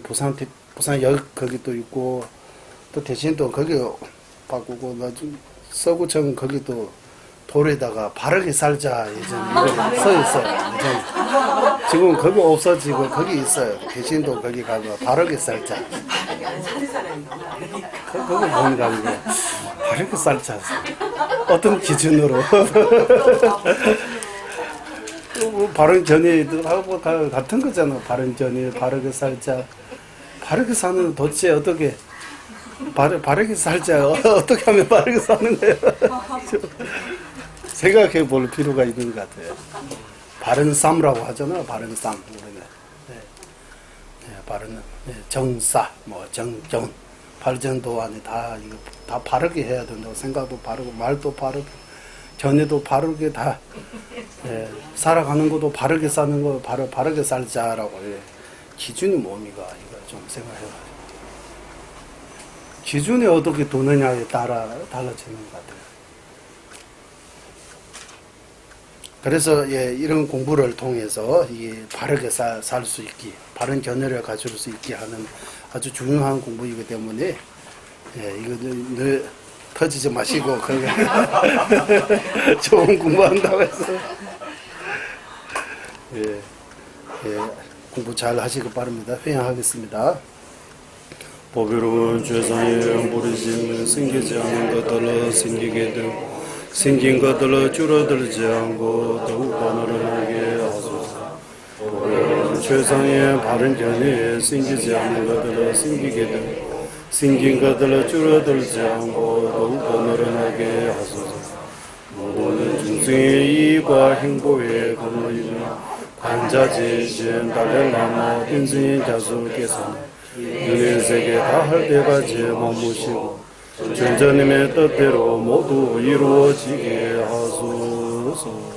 부산역 거기 또 있고 또 대신 또 거기 바꾸고 서구청 거기 또 돌에다가 바르게 살자 예전에 써 있어요. 예전에. 지금 거기 없어지고 거기 있어요. 대신 또 거기 가면 바르게 살자. 그거 뭔가 이게 바르게 살자. 어떤 기준으로 바른 견해하고 같은 거잖아. 바른 견해, 바르게 살자. 바르게 사는 도대체 어떻게 바르게 살자. 어떻게 하면 바르게 사는 거예요? 생각해 볼 필요가 있는 것 같아요. 바른 삶이라고 하잖아. 바른 삶. 우리는. 바른 정사, 뭐 정정, 발전도 아니 다 이거 다 바르게 해야 된다고 생각도 바르고 말도 바르고 견해도 바르게 다 살아가는 것도 바르게 사는 거 바르게 살자라고 기준이 뭡니까? 이거 좀 생각해봐요. 기준이 어떻게 두느냐에 따라 달라지는 것 같아요. 그래서 이런 공부를 통해서 바르게 살 수 있기, 바른 견해를 가질 수 있게 하는 아주 중요한 공부이기 때문에 이거 늘 터지지 마시고 좋은 공부한다고 해서 공부 잘 하시기 바랍니다. 회양하겠습니다. 보배로운 죄상의 모르심을 생기지 않은 것들로 생기게 되고 생긴 것들로 줄어들지 않고 더욱 번호하게 하소서. 보배로운 죄상의 바른 견해에 생기지 않은 것들로 생기게 되고 생긴 것들로 줄어들지 않고 더욱 번호하게 하소서. 모든 중생의 이익과 행복의 근원이며 관자지신 달렐라마 인생의 자수께서는 윤회세계 다할 때까지 머무시고 전자님의 뜻대로 모두 이루어지게 하소서.